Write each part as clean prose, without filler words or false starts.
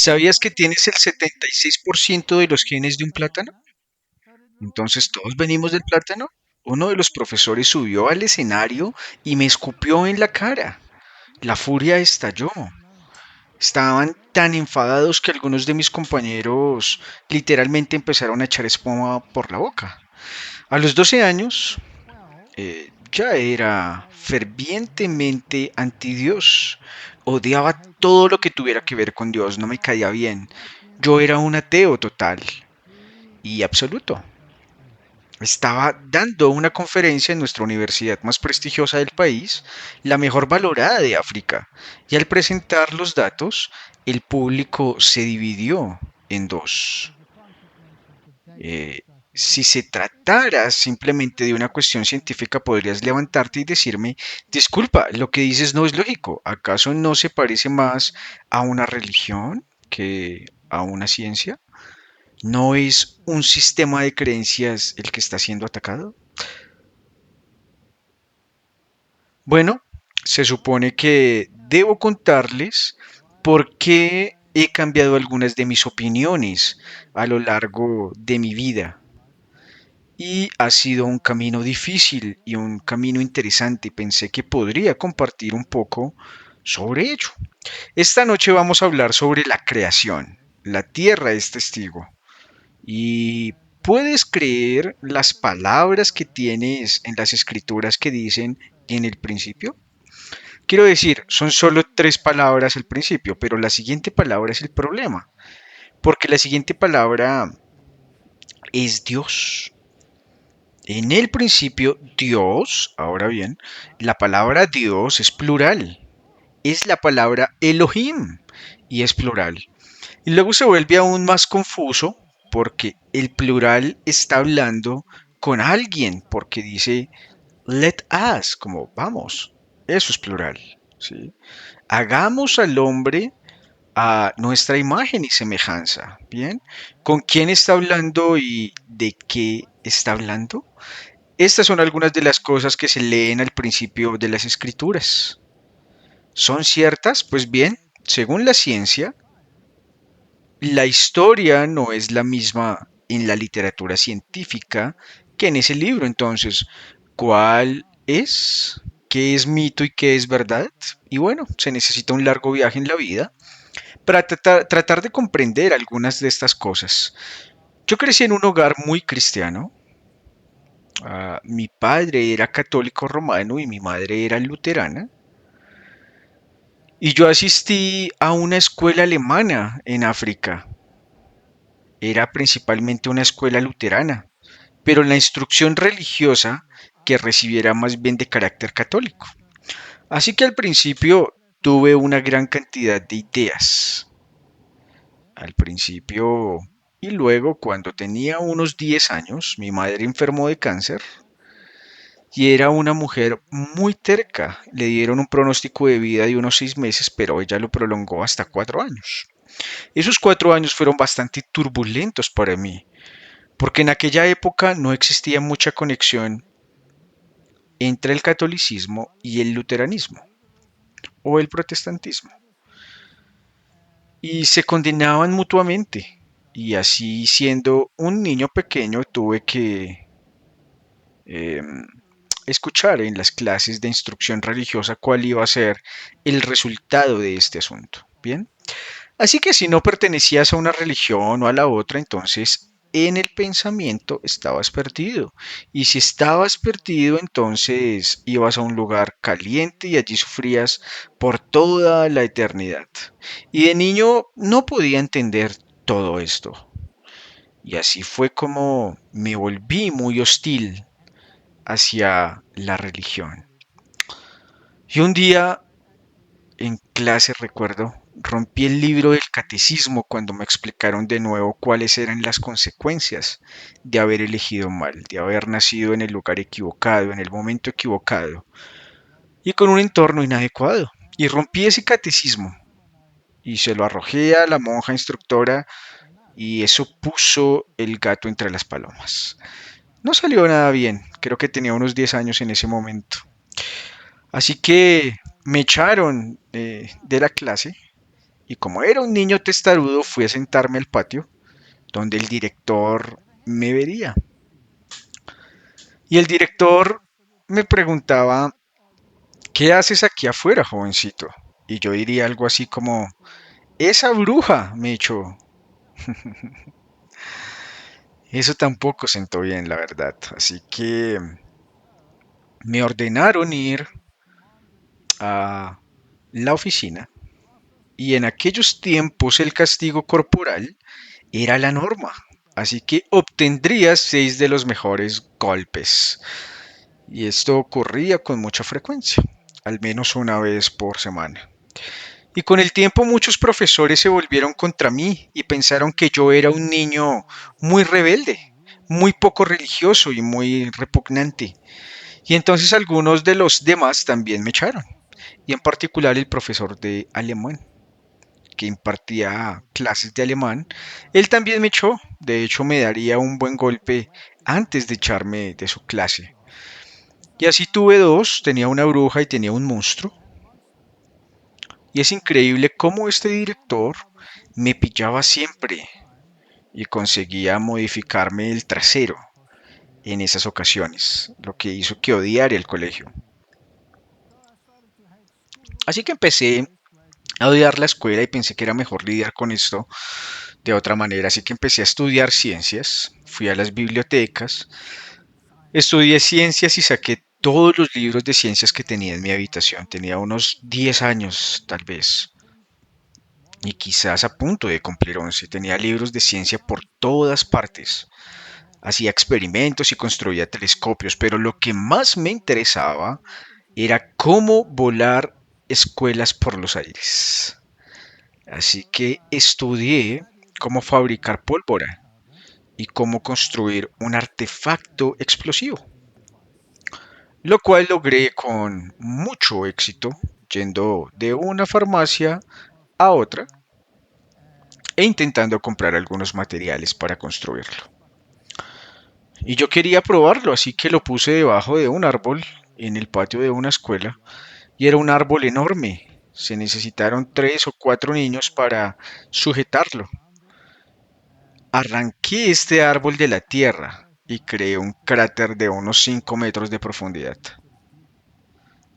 ¿Sabías que tienes el 76% de los genes de un plátano? Entonces, ¿todos venimos del plátano? Uno de los profesores subió al escenario y me escupió en la cara. La furia estalló. Estaban tan enfadados que algunos de mis compañeros literalmente empezaron a echar espuma por la boca. A los 12 años, ya era fervientemente anti Dios. Odiaba todo lo que tuviera que ver con Dios, no me caía bien. Yo era un ateo total y absoluto. Estaba dando una conferencia en nuestra universidad más prestigiosa del país, la mejor valorada de África, y al presentar los datos, el público se dividió en dos. Eh, si se tratara simplemente de una cuestión científica, podrías levantarte y decirme, disculpa, lo que dices no es lógico. ¿Acaso no se parece más a una religión que a una ciencia? ¿No es un sistema de creencias el que está siendo atacado? Bueno, se supone que debo contarles por qué he cambiado algunas de mis opiniones a lo largo de mi vida. Y ha sido un camino difícil y un camino interesante. Pensé que podría compartir un poco sobre ello. Esta noche vamos a hablar sobre la creación. La tierra es testigo. Y puedes creer las palabras que tienes en las escrituras que dicen en el principio. Quiero decir, son solo tres palabras al principio, pero la siguiente palabra es el problema, porque la siguiente palabra es Dios. En el principio, Dios, ahora bien, la palabra Dios es plural, es la palabra Elohim y es plural. Y luego se vuelve aún más confuso porque el plural está hablando con alguien, porque dice let us, como vamos, eso es plural, ¿sí? Hagamos al hombre a nuestra imagen y semejanza. Bien, ¿con quién está hablando y de qué está hablando? Estas son algunas de las cosas que se leen al principio de las escrituras. ¿Son ciertas? Pues bien, según la ciencia, la historia no es la misma en la literatura científica que en ese libro. Entonces, ¿cuál es? ¿Qué es mito y qué es verdad? Y bueno, se necesita un largo viaje en la vida para tratar de comprender algunas de estas cosas. Yo crecí en un hogar muy cristiano. Mi padre era católico romano y mi madre era luterana. Y yo asistí a una escuela alemana en África. Era principalmente una escuela luterana, pero la instrucción religiosa que recibiera más bien de carácter católico. Así que al principio tuve una gran cantidad de ideas. Al principio y luego, cuando tenía unos 10 años, mi madre enfermó de cáncer y era una mujer muy terca. Le dieron un pronóstico de vida de unos 6 meses, pero ella lo prolongó hasta 4 años. Esos 4 años fueron bastante turbulentos para mí, porque en aquella época no existía mucha conexión entre el catolicismo y el luteranismo o el protestantismo, y se condenaban mutuamente. Y así, siendo un niño pequeño, tuve que eh, escuchar en las clases de instrucción religiosa cuál iba a ser el resultado de este asunto. Bien, así que si no pertenecías a una religión o a la otra, entonces en el pensamiento estabas perdido. Y si estabas perdido, entonces ibas a un lugar caliente y allí sufrías por toda la eternidad. Y de niño no podía entender todo esto. Y así fue como me volví muy hostil hacia la religión. Y un día en clase, recuerdo, rompí el libro del catecismo cuando me explicaron de nuevo cuáles eran las consecuencias de haber elegido mal, de haber nacido en el lugar equivocado, en el momento equivocado y con un entorno inadecuado. Y rompí ese catecismo y se lo arrojé a la monja instructora y eso puso el gato entre las palomas. No salió nada bien, creo que tenía unos 10 años en ese momento. Así que me echaron de la clase y como era un niño testarudo fui a sentarme al patio donde el director me vería. Y el director me preguntaba, ¿qué haces aquí afuera, jovencito? Y yo diría algo así como, esa bruja me echó. Eso tampoco sentó bien, la verdad. Así que me ordenaron ir a la oficina y en aquellos tiempos el castigo corporal era la norma. Así que obtendría 6 de los mejores golpes. Y esto ocurría con mucha frecuencia, al menos una vez por semana. Y con el tiempo muchos profesores se volvieron contra mí y pensaron que yo era un niño muy rebelde, muy poco religioso y muy repugnante. Y entonces algunos de los demás también me echaron. Y en particular el profesor de alemán, que impartía clases de alemán, él también me echó. De hecho, me daría un buen golpe antes de echarme de su clase. Y así tuve dos, tenía una bruja y tenía un monstruo. Y es increíble cómo este director me pillaba siempre y conseguía modificarme el trasero en esas ocasiones, lo que hizo que odiara el colegio. Así que empecé a odiar la escuela y pensé que era mejor lidiar con esto de otra manera, así que empecé a estudiar ciencias, fui a las bibliotecas, estudié ciencias y saqué todos los libros de ciencias que tenía en mi habitación. Tenía unos 10 años tal vez y quizás a punto de cumplir 11. Tenía libros de ciencia por todas partes. Hacía experimentos y construía telescopios, pero lo que más me interesaba era cómo volar escuelas por los aires. Así que estudié cómo fabricar pólvora y cómo construir un artefacto explosivo, lo cual logré con mucho éxito yendo de una farmacia a otra e intentando comprar algunos materiales para construirlo. Y yo quería probarlo, así que lo puse debajo de un árbol en el patio de una escuela y era un árbol enorme. Se necesitaron 3 o 4 niños para sujetarlo. Arranqué este árbol de la tierra y creé un cráter de unos 5 metros de profundidad.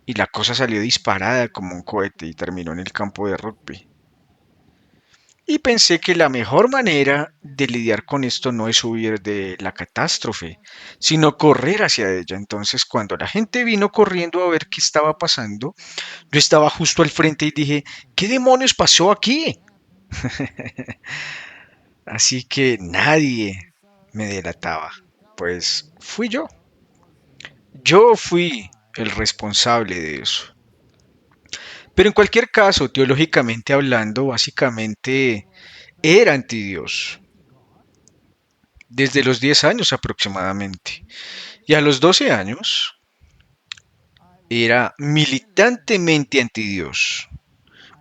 Y la cosa salió disparada como un cohete y terminó en el campo de rugby. Y pensé que la mejor manera de lidiar con esto no es huir de la catástrofe, sino correr hacia ella. Entonces, cuando la gente vino corriendo a ver qué estaba pasando, yo estaba justo al frente y dije, ¿qué demonios pasó aquí? Así que nadie me delataba, pues fui yo. Yo fui el responsable de eso. Pero en cualquier caso, teológicamente hablando, básicamente era antidios, desde los 10 años aproximadamente. Y a los 12 años era militantemente antidios.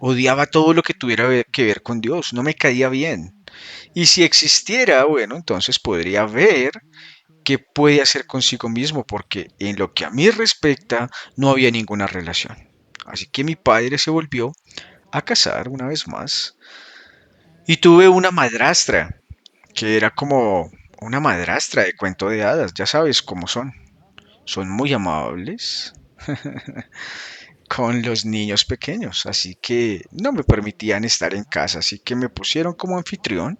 Odiaba todo lo que tuviera que ver con Dios, no me caía bien. Y si existiera, bueno, entonces podría ver qué puede hacer consigo mismo, porque en lo que a mí respecta no había ninguna relación. Así que mi padre se volvió a casar una vez más y tuve una madrastra que era como una madrastra de cuento de hadas, ya sabes cómo son. Son muy amables con los niños pequeños, así que no me permitían estar en casa, así que me pusieron como anfitrión.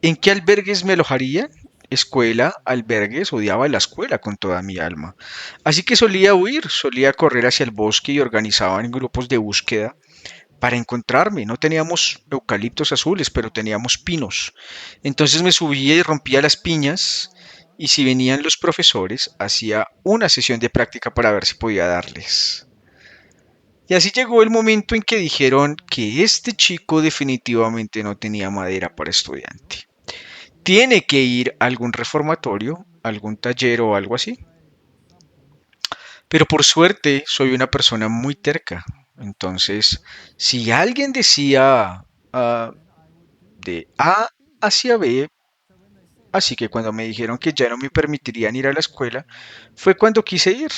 ¿En qué albergues me alojaría? Escuela, albergues, odiaba la escuela con toda mi alma. Así que solía huir, solía correr hacia el bosque y organizaban grupos de búsqueda para encontrarme. No teníamos eucaliptos azules, pero teníamos pinos. Entonces me subía y rompía las piñas y si venían los profesores, hacía una sesión de práctica para ver si podía darles. Y así llegó el momento en que dijeron que este chico definitivamente no tenía madera para estudiante. Tiene que ir a algún reformatorio, algún taller o algo así. Pero por suerte soy una persona muy terca. Entonces, si alguien decía de A hacia B, así que cuando me dijeron que ya no me permitirían ir a la escuela, fue cuando quise ir.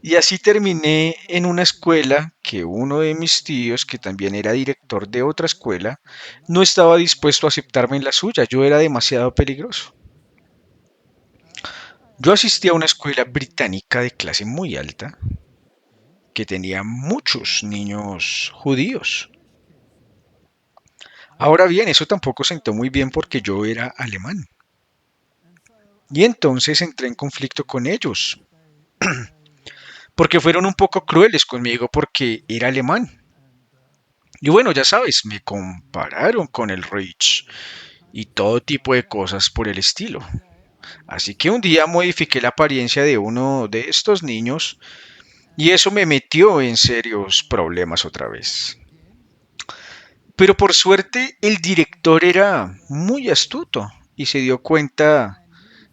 Y así terminé en una escuela que uno de mis tíos, que también era director de otra escuela, no estaba dispuesto a aceptarme en la suya. Yo era demasiado peligroso. Yo asistí a una escuela británica de clase muy alta que tenía muchos niños judíos. Ahora bien, eso tampoco sentó muy bien porque yo era alemán. Y entonces entré en conflicto con ellos, porque fueron un poco crueles conmigo porque era alemán. Y bueno, ya sabes, me compararon con el Reich y todo tipo de cosas por el estilo. Así que un día modifiqué la apariencia de uno de estos niños y eso me metió en serios problemas otra vez. Pero por suerte el director era muy astuto y se dio cuenta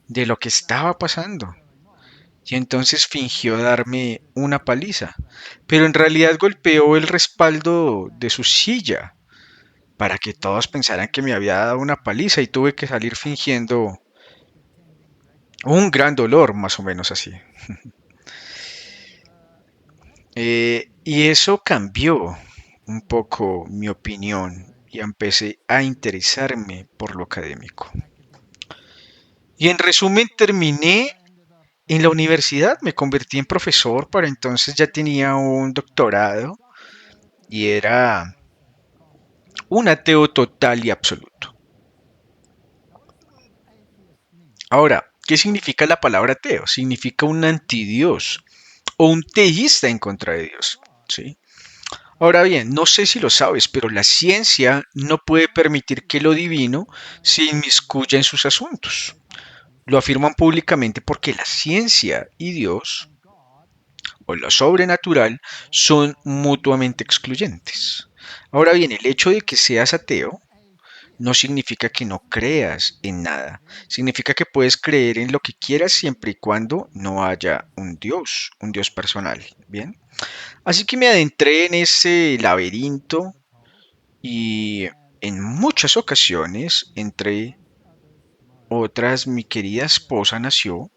de lo que estaba pasando. Y entonces fingió darme una paliza, pero en realidad golpeó el respaldo de su silla para que todos pensaran que me había dado una paliza y tuve que salir fingiendo un gran dolor, más o menos así. Y eso cambió un poco mi opinión y empecé a interesarme por lo académico. Y en resumen terminé en la universidad, me convertí en profesor, para entonces ya tenía un doctorado y era un ateo total y absoluto. Ahora, ¿qué significa la palabra ateo? Significa un antidios o un teísta en contra de Dios. ¿Sí? Ahora bien, no sé si lo sabes, pero la ciencia no puede permitir que lo divino se inmiscuya en sus asuntos. Lo afirman públicamente porque la ciencia y Dios, o lo sobrenatural, son mutuamente excluyentes. Ahora bien, el hecho de que seas ateo no significa que no creas en nada. Significa que puedes creer en lo que quieras siempre y cuando no haya un Dios personal. Bien. Así que me adentré en ese laberinto y en muchas ocasiones, entre otras, mi querida esposa nació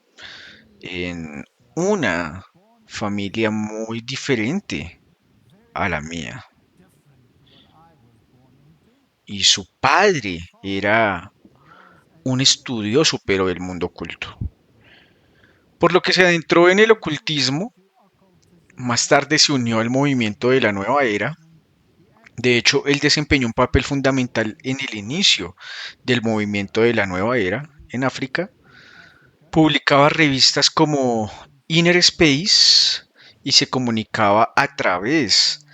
en una familia muy diferente a la mía. Y su padre era un estudioso, pero del mundo oculto. Por lo que se adentró en el ocultismo, más tarde se unió al movimiento de la nueva era. De hecho, él desempeñó un papel fundamental en el inicio del movimiento de la nueva era en África. Publicaba revistas como Inner Space y se comunicaba a través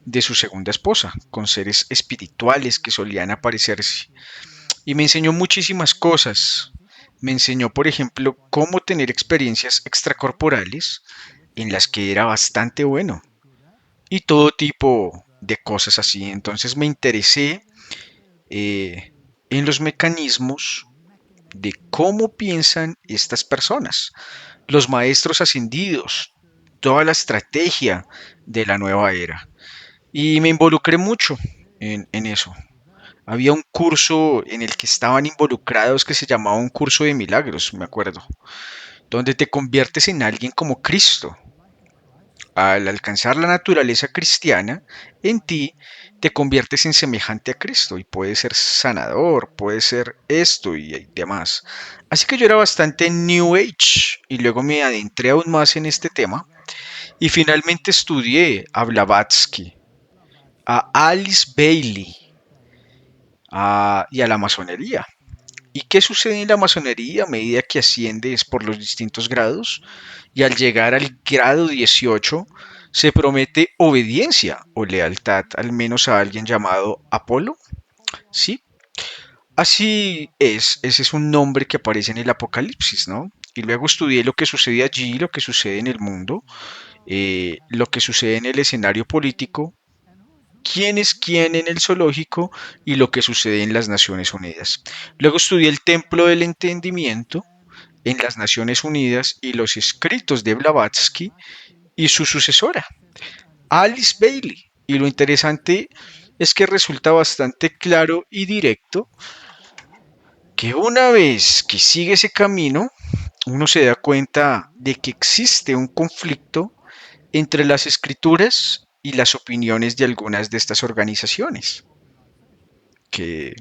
de su segunda esposa, con seres espirituales que solían aparecerse. Y me enseñó muchísimas cosas. Me enseñó, por ejemplo, cómo tener experiencias extracorporales en las que era bastante bueno y todo tipo de cosas así. Entonces me interesé en los mecanismos de cómo piensan estas personas, los maestros ascendidos, toda la estrategia de la nueva era. Y me involucré mucho en eso. Había un curso en el que estaban involucrados que se llamaba un curso de milagros, me acuerdo, donde te conviertes en alguien como Cristo. Al alcanzar la naturaleza cristiana, en ti te conviertes en semejante a Cristo y puedes ser sanador, puedes ser esto y demás. Así que yo era bastante New Age y luego me adentré aún más en este tema y finalmente estudié a Blavatsky, a Alice Bailey y a la masonería. ¿Y qué sucede en la masonería a medida que asciendes por los distintos grados? Y al llegar al grado 18 se promete obediencia o lealtad, al menos a alguien llamado Apolo. Sí, así es, ese es un nombre que aparece en el Apocalipsis, ¿no? Y luego estudié lo que sucede allí, lo que sucede en el mundo, lo que sucede en el escenario político, quién es quién en el zoológico y lo que sucede en las Naciones Unidas. Luego estudié el Templo del Entendimiento en las Naciones Unidas y los escritos de Blavatsky y su sucesora, Alice Bailey. Y lo interesante es que resulta bastante claro y directo que una vez que sigue ese camino, uno se da cuenta de que existe un conflicto entre las escrituras y las opiniones de algunas de estas organizaciones, que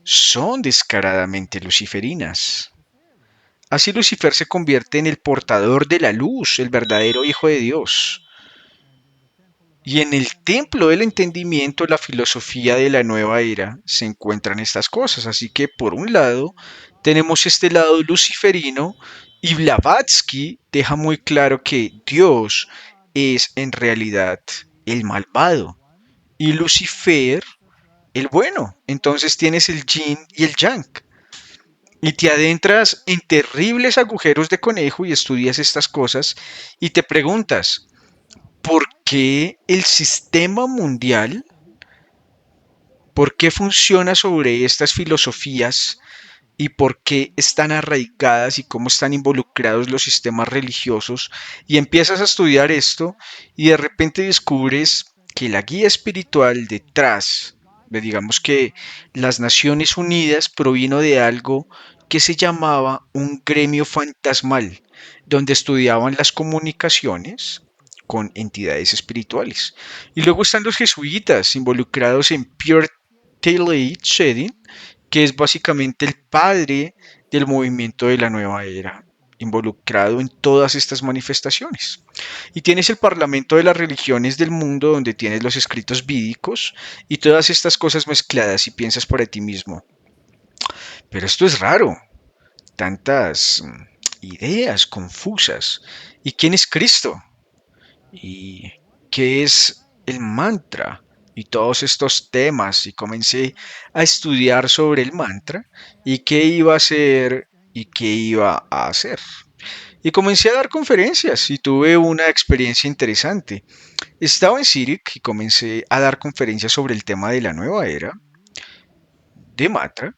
son descaradamente luciferinas. Así Lucifer se convierte en el portador de la luz, el verdadero Hijo de Dios. Y en el templo del entendimiento, la filosofía de la nueva era, se encuentran estas cosas. Así que por un lado tenemos este lado luciferino y Blavatsky deja muy claro que Dios es en realidad el malvado y Lucifer el bueno. Entonces tienes el yin y el yang. Y te adentras en terribles agujeros de conejo y estudias estas cosas y te preguntas, ¿por qué el sistema mundial, por qué funciona sobre estas filosofías y por qué están arraigadas y cómo están involucrados los sistemas religiosos? Y empiezas a estudiar esto y de repente descubres que la guía espiritual detrás de, digamos que las Naciones Unidas, provino de algo que se llamaba un gremio fantasmal, donde estudiaban las comunicaciones con entidades espirituales. Y luego están los jesuitas involucrados en Pure Tailate Shedding, que es básicamente el padre del movimiento de la nueva era, involucrado en todas estas manifestaciones. Y tienes el parlamento de las religiones del mundo, donde tienes los escritos vídicos y todas estas cosas mezcladas y piensas para ti mismo. Pero esto es raro, tantas ideas confusas. ¿Y quién es Cristo? ¿Y qué es el mantra? Y todos estos temas, y comencé a estudiar sobre el mantra y qué iba a hacer y qué iba a hacer. Y comencé a dar conferencias y tuve una experiencia interesante. Estaba en Zurich y comencé a dar conferencias sobre el tema de la nueva era, de mantra,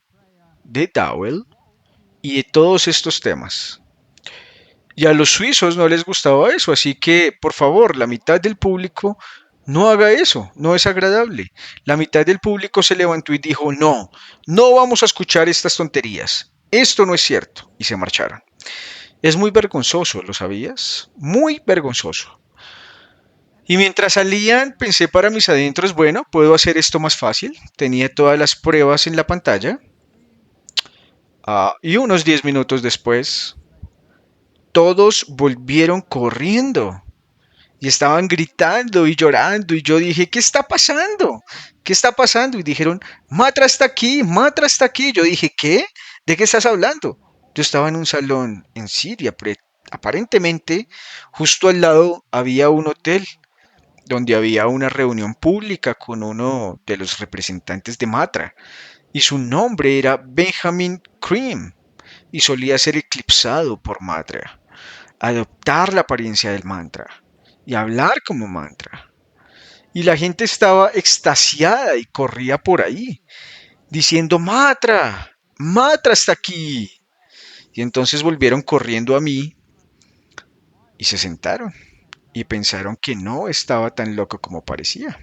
de Dowell y de todos estos temas. Y a los suizos no les gustaba eso, así que, por favor, la mitad del público no haga eso, no es agradable. La mitad del público se levantó y dijo, no, no vamos a escuchar estas tonterías. Esto no es cierto. Y se marcharon. Es muy vergonzoso, ¿lo sabías? Muy vergonzoso. Y mientras salían, pensé para mis adentros, bueno, puedo hacer esto más fácil. Tenía todas las pruebas en la pantalla. Y unos 10 minutos después, todos volvieron corriendo y estaban gritando y llorando y yo dije, ¿qué está pasando? ¿Qué está pasando? Y dijeron, Matra está aquí, Matra está aquí. Yo dije, ¿qué? ¿De qué estás hablando? Yo estaba en un salón en Siria, aparentemente justo al lado había un hotel donde había una reunión pública con uno de los representantes de Matra y su nombre era Benjamin Cream y solía ser eclipsado por Matra, adoptar la apariencia del mantra y hablar como mantra. Y la gente estaba extasiada y corría por ahí, diciendo, Matra, Matra está aquí. Y entonces volvieron corriendo a mí y se sentaron y pensaron que no estaba tan loco como parecía.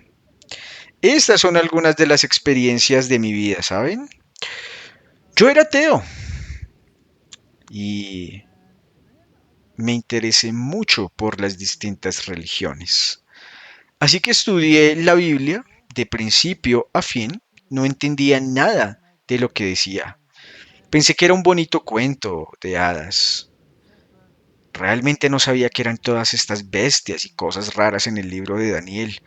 Estas son algunas de las experiencias de mi vida, ¿saben? Yo era ateo y me interesé mucho por las distintas religiones. Así que estudié la Biblia de principio a fin, no entendía nada de lo que decía. Pensé que era un bonito cuento de hadas. Realmente no sabía que eran todas estas bestias y cosas raras en el libro de Daniel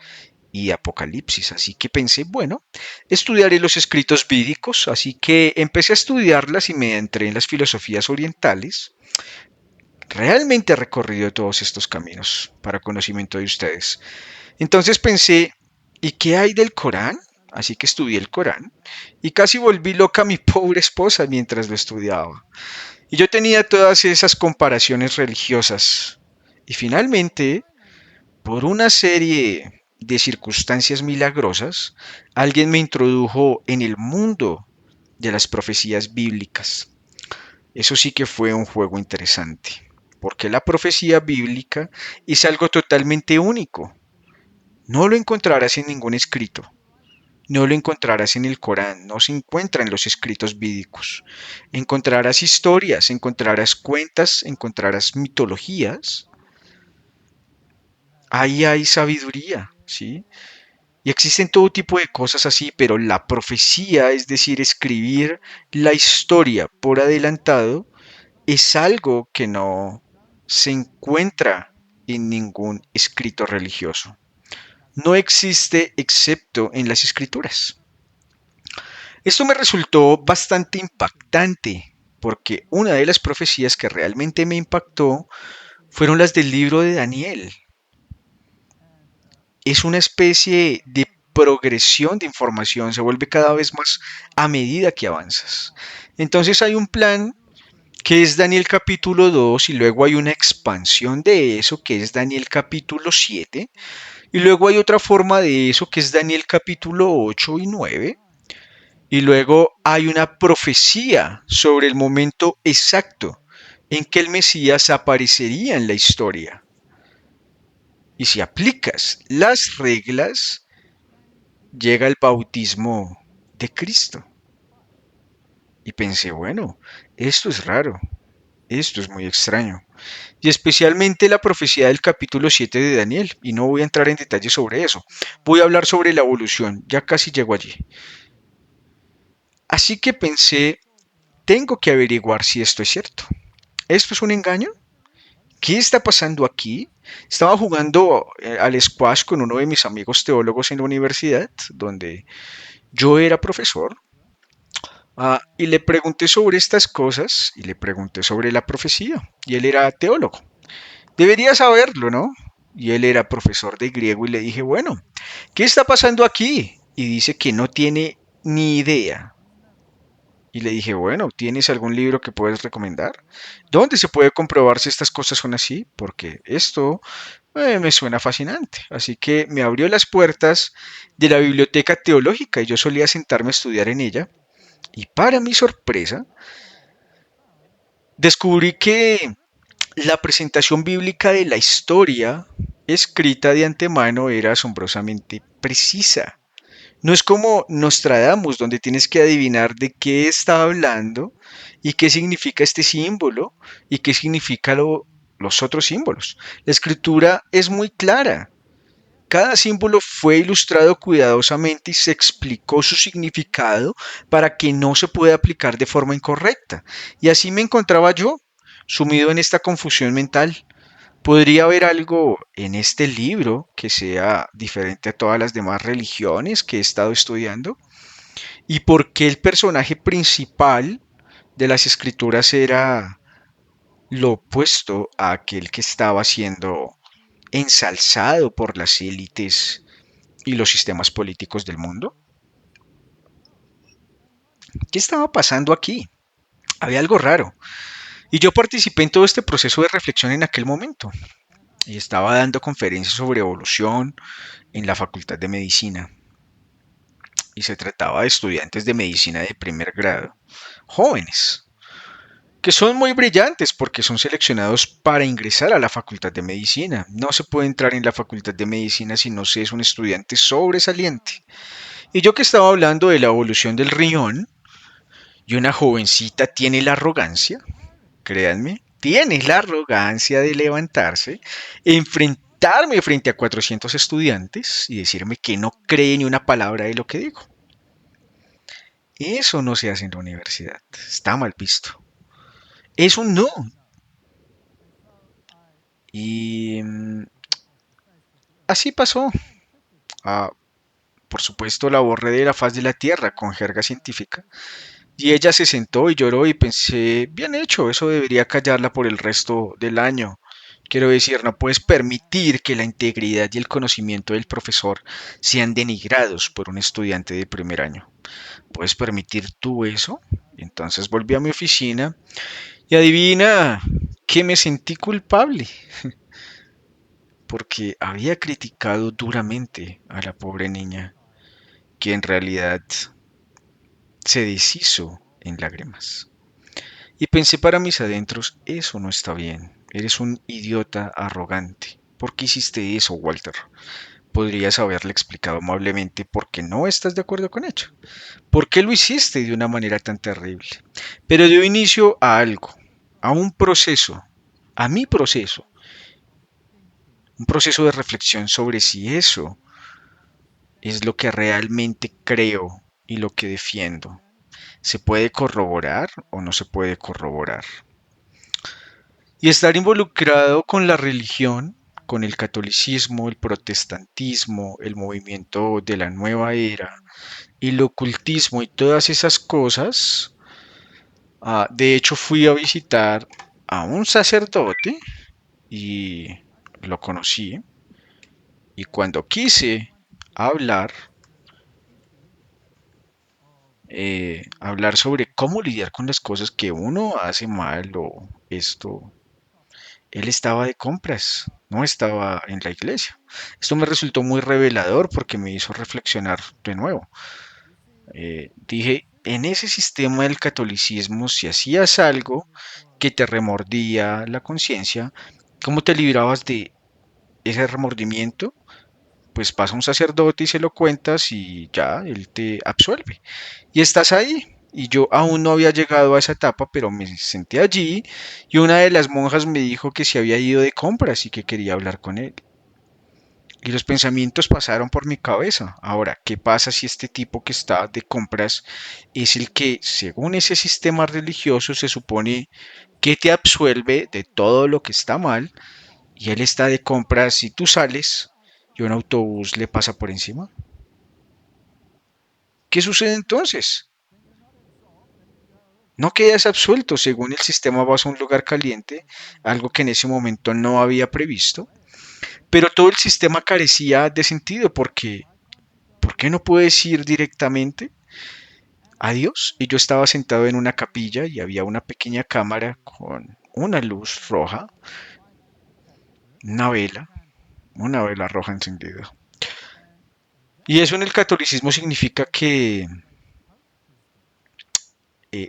y Apocalipsis, así que pensé, bueno, estudiaré los escritos vídicos, así que empecé a estudiarlas y me entré en las filosofías orientales. Realmente he recorrido todos estos caminos para conocimiento de ustedes. Entonces pensé, ¿y qué hay del Corán? Así que estudié el Corán y casi volví loca a mi pobre esposa mientras lo estudiaba. Y yo tenía todas esas comparaciones religiosas. Y finalmente, por una serie de circunstancias milagrosas, alguien me introdujo en el mundo de las profecías bíblicas. Eso sí que fue un juego interesante, porque la profecía bíblica es algo totalmente único. No lo encontrarás en ningún escrito. No lo encontrarás en el Corán, no se encuentra en los escritos bíblicos. Encontrarás historias, encontrarás cuentas, encontrarás mitologías, ahí hay sabiduría, ¿sí? Y existen todo tipo de cosas así, pero la profecía, es decir, escribir la historia por adelantado, es algo que no se encuentra en ningún escrito religioso. No existe excepto en las escrituras. Esto me resultó bastante impactante, porque una de las profecías que realmente me impactó fueron las del libro de Daniel. Es una especie de progresión de información, se vuelve cada vez más a medida que avanzas. Entonces hay un plan que es Daniel capítulo 2 y luego hay una expansión de eso que es Daniel capítulo 7 y luego hay otra forma de eso que es Daniel capítulo 8 y 9 y luego hay una profecía sobre el momento exacto en que el Mesías aparecería en la historia. Y si aplicas las reglas, llega el bautismo de Cristo. Y pensé, bueno, esto es raro, esto es muy extraño. Y especialmente la profecía del capítulo 7 de Daniel. Y no voy a entrar en detalles sobre eso. Voy a hablar sobre la evolución, ya casi llego allí. Así que pensé, tengo que averiguar si esto es cierto. ¿Esto es un engaño? ¿Qué está pasando aquí? Estaba jugando al squash con uno de mis amigos teólogos en la universidad, donde yo era profesor. Y le pregunté sobre estas cosas y le pregunté sobre la profecía. Y él era teólogo. Debería saberlo, ¿no? Y él era profesor de griego y le dije, bueno, ¿qué está pasando aquí? Y dice que no tiene ni idea. Y le dije, bueno, ¿tienes algún libro que puedes recomendar? ¿Dónde se puede comprobar si estas cosas son así? Porque esto me suena fascinante. Así que me abrió las puertas de la biblioteca teológica y yo solía sentarme a estudiar en ella. Y para mi sorpresa, descubrí que la presentación bíblica de la historia escrita de antemano era asombrosamente precisa. No es como Nostradamus, donde tienes que adivinar de qué está hablando y qué significa este símbolo y qué significa los otros símbolos. La escritura es muy clara. Cada símbolo fue ilustrado cuidadosamente y se explicó su significado para que no se pueda aplicar de forma incorrecta. Y así me encontraba yo, sumido en esta confusión mental. ¿Podría haber algo en este libro que sea diferente a todas las demás religiones que he estado estudiando? ¿Y por qué el personaje principal de las escrituras era lo opuesto a aquel que estaba siendo ensalzado por las élites y los sistemas políticos del mundo? ¿Qué estaba pasando aquí? Había algo raro. Y yo participé en todo este proceso de reflexión en aquel momento. Y estaba dando conferencias sobre evolución en la Facultad de Medicina. Y se trataba de estudiantes de medicina de primer grado, jóvenes, que son muy brillantes porque son seleccionados para ingresar a la Facultad de Medicina. No se puede entrar en la Facultad de Medicina si no se es un estudiante sobresaliente. Y yo que estaba hablando de la evolución del riñón, y una jovencita tiene la arrogancia, créanme, tiene la arrogancia de levantarse, enfrentarme frente a 400 estudiantes y decirme que no cree ni una palabra de lo que digo. Eso no se hace en la universidad, está mal visto. Es un no. Y así pasó. Ah, por supuesto la borré de la faz de la tierra con jerga científica. Y ella se sentó y lloró y pensé, bien hecho, eso debería callarla por el resto del año. Quiero decir, no puedes permitir que la integridad y el conocimiento del profesor sean denigrados por un estudiante de primer año. ¿Puedes permitir tú eso? Entonces volví a mi oficina y adivina que me sentí culpable porque había criticado duramente a la pobre niña, que en realidad se deshizo en lágrimas. Y pensé para mis adentros, eso no está bien. Eres un idiota arrogante. ¿Por qué hiciste eso, Walter? Podrías haberle explicado amablemente por qué no estás de acuerdo con ello. ¿Por qué lo hiciste de una manera tan terrible? Pero dio inicio a algo, a un proceso, a mi proceso. un proceso de reflexión sobre si eso es lo que realmente creo y lo que defiendo. ¿Se puede corroborar o no se puede corroborar? Y estar involucrado con la religión, con el catolicismo, el protestantismo, el movimiento de la nueva era, el ocultismo y todas esas cosas. De hecho, fui a visitar a un sacerdote y lo conocí. Y cuando quise hablar, hablar sobre cómo lidiar con las cosas que uno hace mal o esto, él estaba de compras, no estaba en la iglesia. Esto me resultó muy revelador porque me hizo reflexionar de nuevo. Dije, en ese sistema del catolicismo, si hacías algo que te remordía la conciencia, ¿cómo te librabas de ese remordimiento? Pues pasa un sacerdote y se lo cuentas y ya, él te absuelve. Y estás ahí. Y yo aún no había llegado a esa etapa, pero me senté allí y una de las monjas me dijo que se había ido de compras y que quería hablar con él. Y los pensamientos pasaron por mi cabeza. Ahora, ¿qué pasa si este tipo que está de compras es el que, según ese sistema religioso, se supone que te absuelve de todo lo que está mal y él está de compras y tú sales y un autobús le pasa por encima? ¿Qué sucede entonces? No quedas absuelto, según el sistema vas a un lugar caliente, algo que en ese momento no había previsto, pero todo el sistema carecía de sentido porque ¿por qué no puedes ir directamente a Dios? Y yo estaba sentado en una capilla y había una pequeña cámara con una luz roja, una vela, una vela roja encendida. Y eso en el catolicismo significa que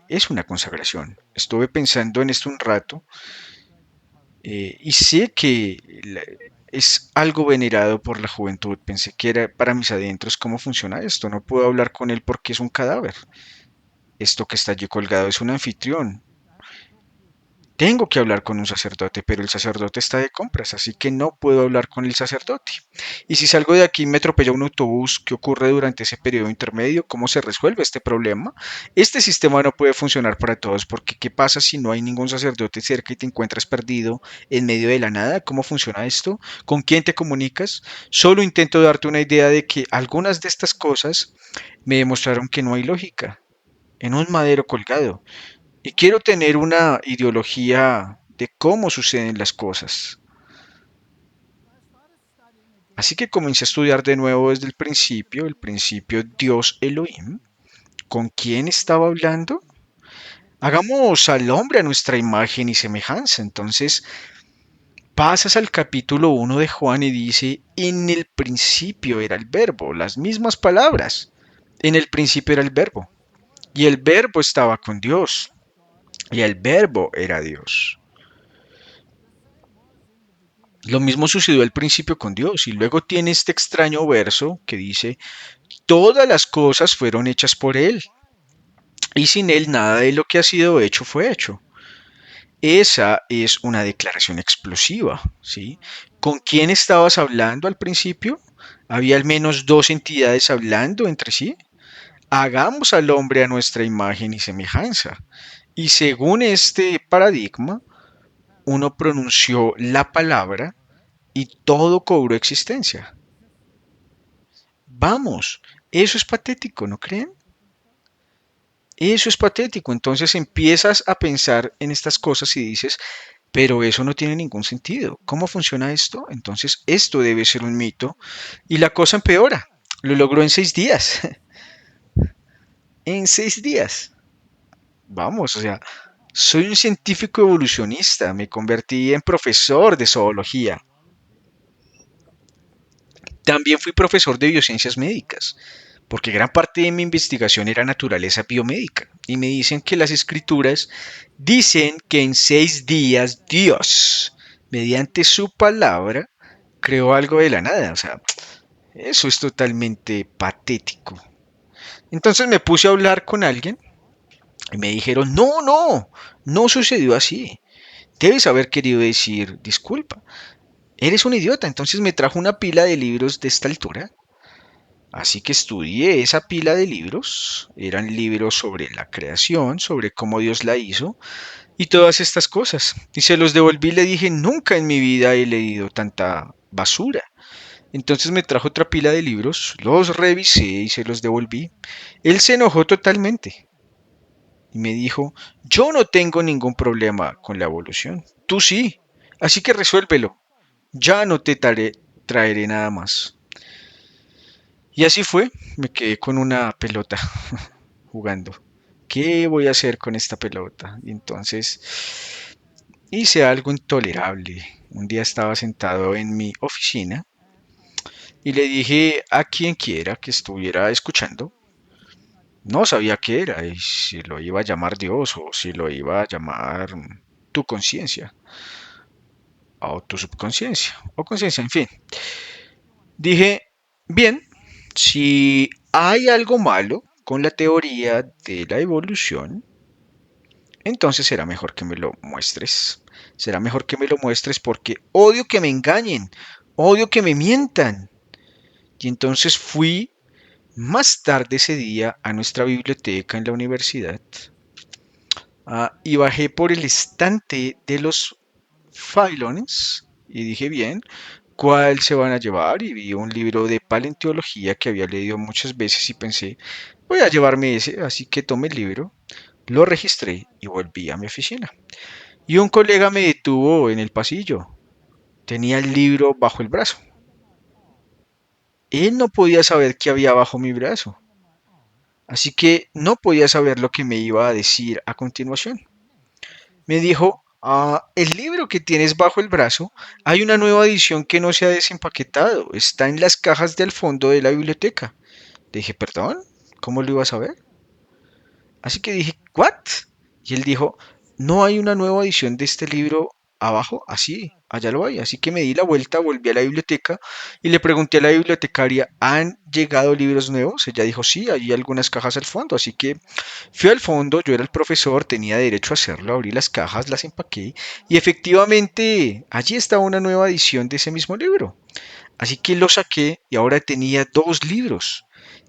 es una consagración. Estuve pensando en esto un rato y sé que es algo venerado por la juventud. Pensé que era para mis adentros cómo funciona esto. No puedo hablar con él porque es un cadáver. Esto que está allí colgado es un anfitrión. Tengo que hablar con un sacerdote, pero el sacerdote está de compras, así que no puedo hablar con el sacerdote. Y si salgo de aquí y me atropella un autobús, ¿qué ocurre durante ese periodo intermedio? ¿Cómo se resuelve este problema? Este sistema no puede funcionar para todos, porque ¿qué pasa si no hay ningún sacerdote cerca y te encuentras perdido en medio de la nada? ¿Cómo funciona esto? ¿Con quién te comunicas? Solo intento darte una idea de que algunas de estas cosas me demostraron que no hay lógica en un madero colgado. Y quiero tener una ideología de cómo suceden las cosas. Así que comencé a estudiar de nuevo desde el principio Dios Elohim. ¿Con quién estaba hablando? Hagamos al hombre a nuestra imagen y semejanza. Entonces pasas al capítulo 1 de Juan y dice, en el principio era el verbo, las mismas palabras. En el principio era el verbo. Y el verbo estaba con Dios. Y el verbo era Dios. Lo mismo sucedió al principio con Dios y luego tiene este extraño verso que dice, todas las cosas fueron hechas por Él y sin Él nada de lo que ha sido hecho fue hecho. Esa es una declaración explosiva, ¿sí? ¿Con quién estabas hablando al principio? ¿Había al menos dos entidades hablando entre sí? Hagamos al hombre a nuestra imagen y semejanza. Y según este paradigma, uno pronunció la palabra y todo cobró existencia. Vamos, eso es patético, ¿no creen? Eso es patético. Entonces empiezas a pensar en estas cosas y dices, pero eso no tiene ningún sentido. ¿Cómo funciona esto? Entonces esto debe ser un mito. Y la cosa empeora. Lo logró en 6 días. En 6 días. Vamos, o sea, soy un científico evolucionista. Me convertí en profesor de zoología. También fui profesor de biociencias médicas, porque gran parte de mi investigación era naturaleza biomédica. Y me dicen que las escrituras dicen que en 6 días Dios, mediante su palabra, creó algo de la nada. O sea, eso es totalmente patético. Entonces me puse a hablar con alguien y me dijeron, no, no, no sucedió así. Debes haber querido decir disculpa. Eres un idiota. Entonces me trajo una pila de libros de esta altura. Así que estudié esa pila de libros. Eran libros sobre la creación, sobre cómo Dios la hizo y todas estas cosas. Y se los devolví y le dije, nunca en mi vida he leído tanta basura. Entonces me trajo otra pila de libros, los revisé y se los devolví. Él se enojó totalmente y me dijo, yo no tengo ningún problema con la evolución. Tú sí. Así que resuélvelo. Ya no te traeré nada más. Y así fue, me quedé con una pelota jugando. ¿Qué voy a hacer con esta pelota? Y entonces hice algo intolerable. Un día estaba sentado en mi oficina y le dije a quien quiera que estuviera escuchando, no sabía qué era, y si lo iba a llamar Dios o si lo iba a llamar tu conciencia o tu subconsciencia o conciencia, en fin. Dije, bien, si hay algo malo con la teoría de la evolución, entonces será mejor que me lo muestres. Será mejor que me lo muestres porque odio que me engañen, odio que me mientan. Y entonces fui más tarde ese día a nuestra biblioteca en la universidad y bajé por el estante de los failones y dije, bien, ¿cuál se van a llevar? Y vi un libro de paleontología que había leído muchas veces y pensé, voy a llevarme ese, así que tomé el libro, lo registré y volví a mi oficina. Y un colega me detuvo en el pasillo. Tenía el libro bajo el brazo. Él no podía saber qué había bajo mi brazo, así que no podía saber lo que me iba a decir a continuación. Me dijo, el libro que tienes bajo el brazo, hay una nueva edición que no se ha desempaquetado, está en las cajas del fondo de la biblioteca. Le dije, perdón, ¿cómo lo ibas a ver? Así que dije, ¿what? Y él dijo, no hay una nueva edición de este libro abajo, así, allá lo hay. Así que me di la vuelta, volví a la biblioteca y le pregunté a la bibliotecaria, ¿han llegado libros nuevos? Ella dijo, sí, hay algunas cajas al fondo. Así que fui al fondo, yo era el profesor, tenía derecho a hacerlo, abrí las cajas, las empaqué y efectivamente allí estaba una nueva edición de ese mismo libro. Así que lo saqué y ahora tenía dos libros.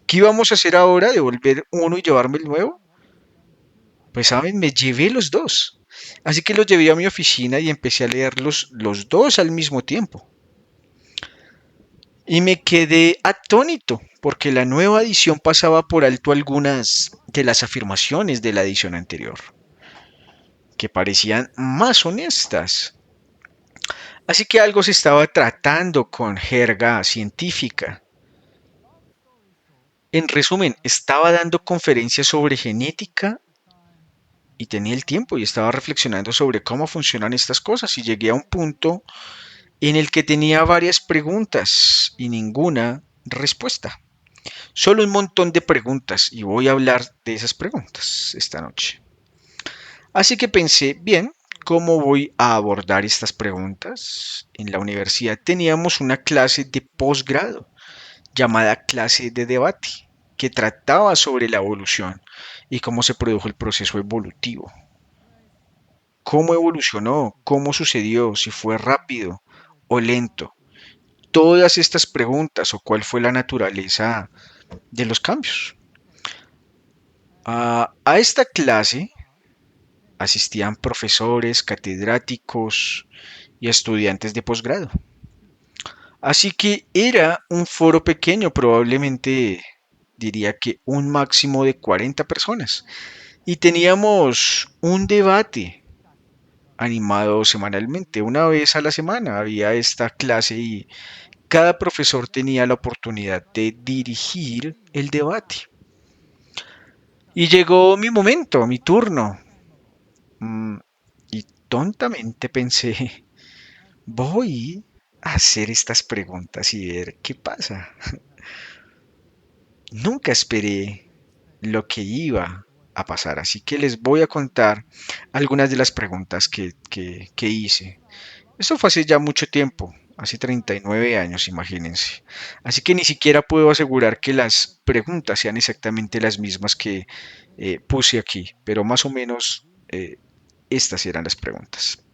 ¿Qué íbamos a hacer ahora? ¿Devolver uno y llevarme el nuevo? Pues saben, me llevé los dos. Así que los llevé a mi oficina y empecé a leerlos los dos al mismo tiempo. Y me quedé atónito, porque la nueva edición pasaba por alto algunas de las afirmaciones de la edición anterior, que parecían más honestas. Así que algo se estaba tratando con jerga científica. En resumen, estaba dando conferencias sobre genética y tenía el tiempo y estaba reflexionando sobre cómo funcionan estas cosas y llegué a un punto en el que tenía varias preguntas y ninguna respuesta. Solo un montón de preguntas y voy a hablar de esas preguntas esta noche. Así que pensé, bien, ¿cómo voy a abordar estas preguntas? En la universidad teníamos una clase de posgrado llamada clase de debate que trataba sobre la evolución y cómo se produjo el proceso evolutivo. ¿Cómo evolucionó? ¿Cómo sucedió? ¿Si fue rápido o lento? Todas estas preguntas o cuál fue la naturaleza de los cambios. A esta clase asistían profesores, catedráticos y estudiantes de posgrado. Así que era un foro pequeño, probablemente diría que un máximo de 40 personas. Y teníamos un debate animado semanalmente. Una vez a la semana había esta clase y cada profesor tenía la oportunidad de dirigir el debate. Y llegó mi momento, mi turno. Mm, y tontamente pensé, voy a hacer estas preguntas y ver qué pasa. Nunca esperé lo que iba a pasar, así que les voy a contar algunas de las preguntas que hice. Esto fue hace ya mucho tiempo, hace 39 años, imagínense. Así que ni siquiera puedo asegurar que las preguntas sean exactamente las mismas que puse aquí, pero más o menos estas eran las preguntas.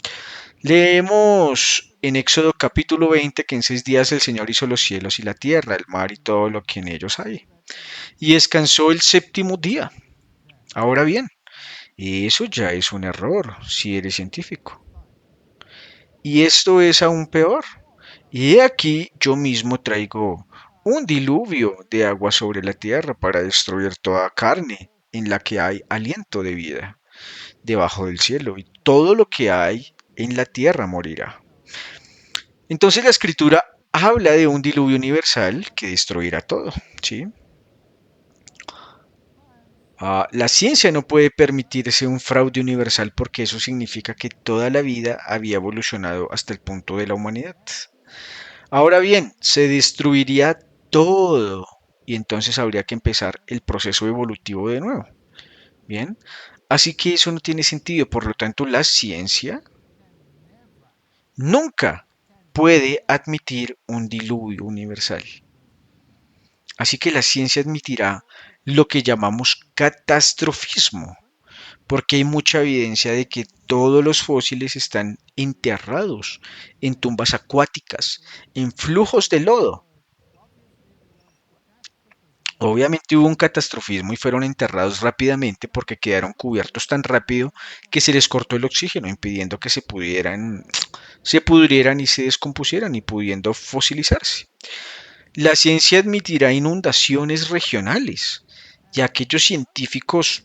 Leemos en Éxodo capítulo 20 que en 6 días el Señor hizo los cielos y la tierra, el mar y todo lo que en ellos hay. Y descansó el séptimo día. Ahora bien, eso ya es un error si eres científico. Y esto es aún peor. Y he aquí yo mismo traigo un diluvio de agua sobre la tierra para destruir toda carne en la que hay aliento de vida debajo del cielo, y todo lo que hay en la tierra morirá. Entonces la escritura habla de un diluvio universal que destruirá todo, ¿sí? La ciencia no puede permitirse un fraude universal porque eso significa que toda la vida había evolucionado hasta el punto de la humanidad. Ahora bien, se destruiría todo y entonces habría que empezar el proceso evolutivo de nuevo. Bien, así que eso no tiene sentido. Por lo tanto, la ciencia nunca puede admitir un diluvio universal. Así que la ciencia admitirá lo que llamamos catastrofismo, porque hay mucha evidencia de que todos los fósiles están enterrados en tumbas acuáticas, en flujos de lodo. Obviamente hubo un catastrofismo y fueron enterrados rápidamente porque quedaron cubiertos tan rápido que se les cortó el oxígeno, impidiendo que se pudrieran y se descompusieran y pudiendo fosilizarse. La ciencia admitirá inundaciones regionales y aquellos científicos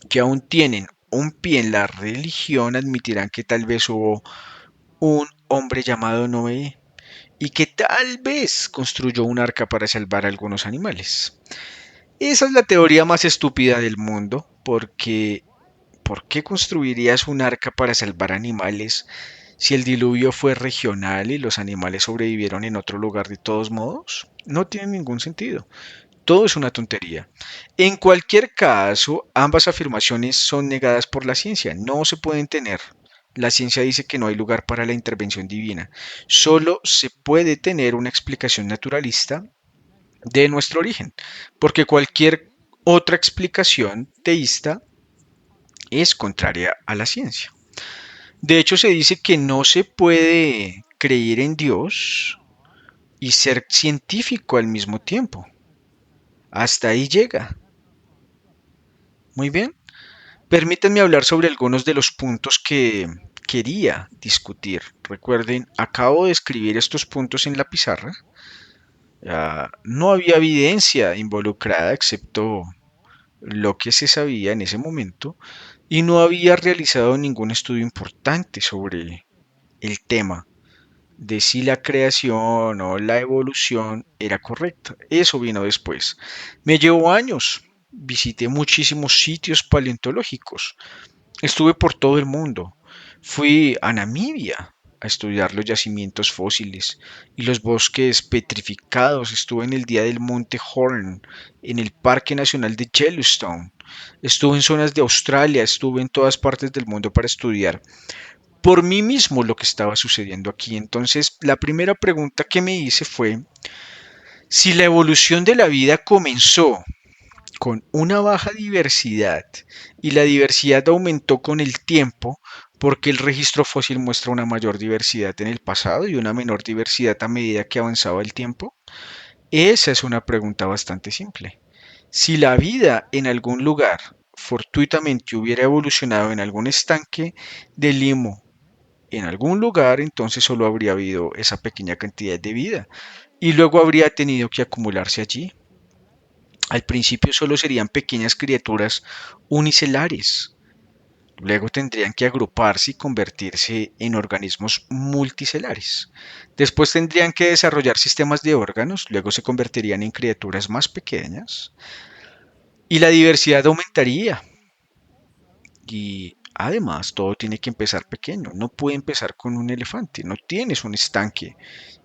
que aún tienen un pie en la religión admitirán que tal vez hubo un hombre llamado Noé y que tal vez construyó un arca para salvar a algunos animales. Esa es la teoría más estúpida del mundo, porque ¿por qué construirías un arca para salvar animales si el diluvio fue regional y los animales sobrevivieron en otro lugar de todos modos? No tiene ningún sentido. Todo es una tontería. En cualquier caso, ambas afirmaciones son negadas por la ciencia. No se pueden tener. La ciencia dice que no hay lugar para la intervención divina. Solo se puede tener una explicación naturalista de nuestro origen, porque cualquier otra explicación teísta es contraria a la ciencia. De hecho, se dice que no se puede creer en Dios y ser científico al mismo tiempo. Hasta ahí llega. Muy bien. Permítanme hablar sobre algunos de los puntos que quería discutir. Recuerden, acabo de escribir estos puntos en la pizarra. No había evidencia involucrada excepto lo que se sabía en ese momento y no había realizado ningún estudio importante sobre el tema de si la creación o la evolución era correcta. Eso vino después. Me llevó años. Visité muchísimos sitios paleontológicos. Estuve por todo el mundo. Fui a Namibia a estudiar los yacimientos fósiles y los bosques petrificados. Estuve en el día del Monte Horn, en el Parque Nacional de Yellowstone. Estuve en zonas de Australia, estuve en todas partes del mundo para estudiar por mí mismo lo que estaba sucediendo aquí. Entonces, la primera pregunta que me hice fue si la evolución de la vida comenzó con una baja diversidad y la diversidad aumentó con el tiempo porque el registro fósil muestra una mayor diversidad en el pasado y una menor diversidad a medida que avanzaba el tiempo. Esa es una pregunta bastante simple. Si la vida en algún lugar fortuitamente hubiera evolucionado en algún estanque de limo en algún lugar, entonces solo habría habido esa pequeña cantidad de vida y luego habría tenido que acumularse allí. Al principio solo serían pequeñas criaturas unicelares. Luego tendrían que agruparse y convertirse en organismos multicelares. Después tendrían que desarrollar sistemas de órganos, luego se convertirían en criaturas más pequeñas y la diversidad aumentaría. Y además todo tiene que empezar pequeño, no puede empezar con un elefante, no tienes un estanque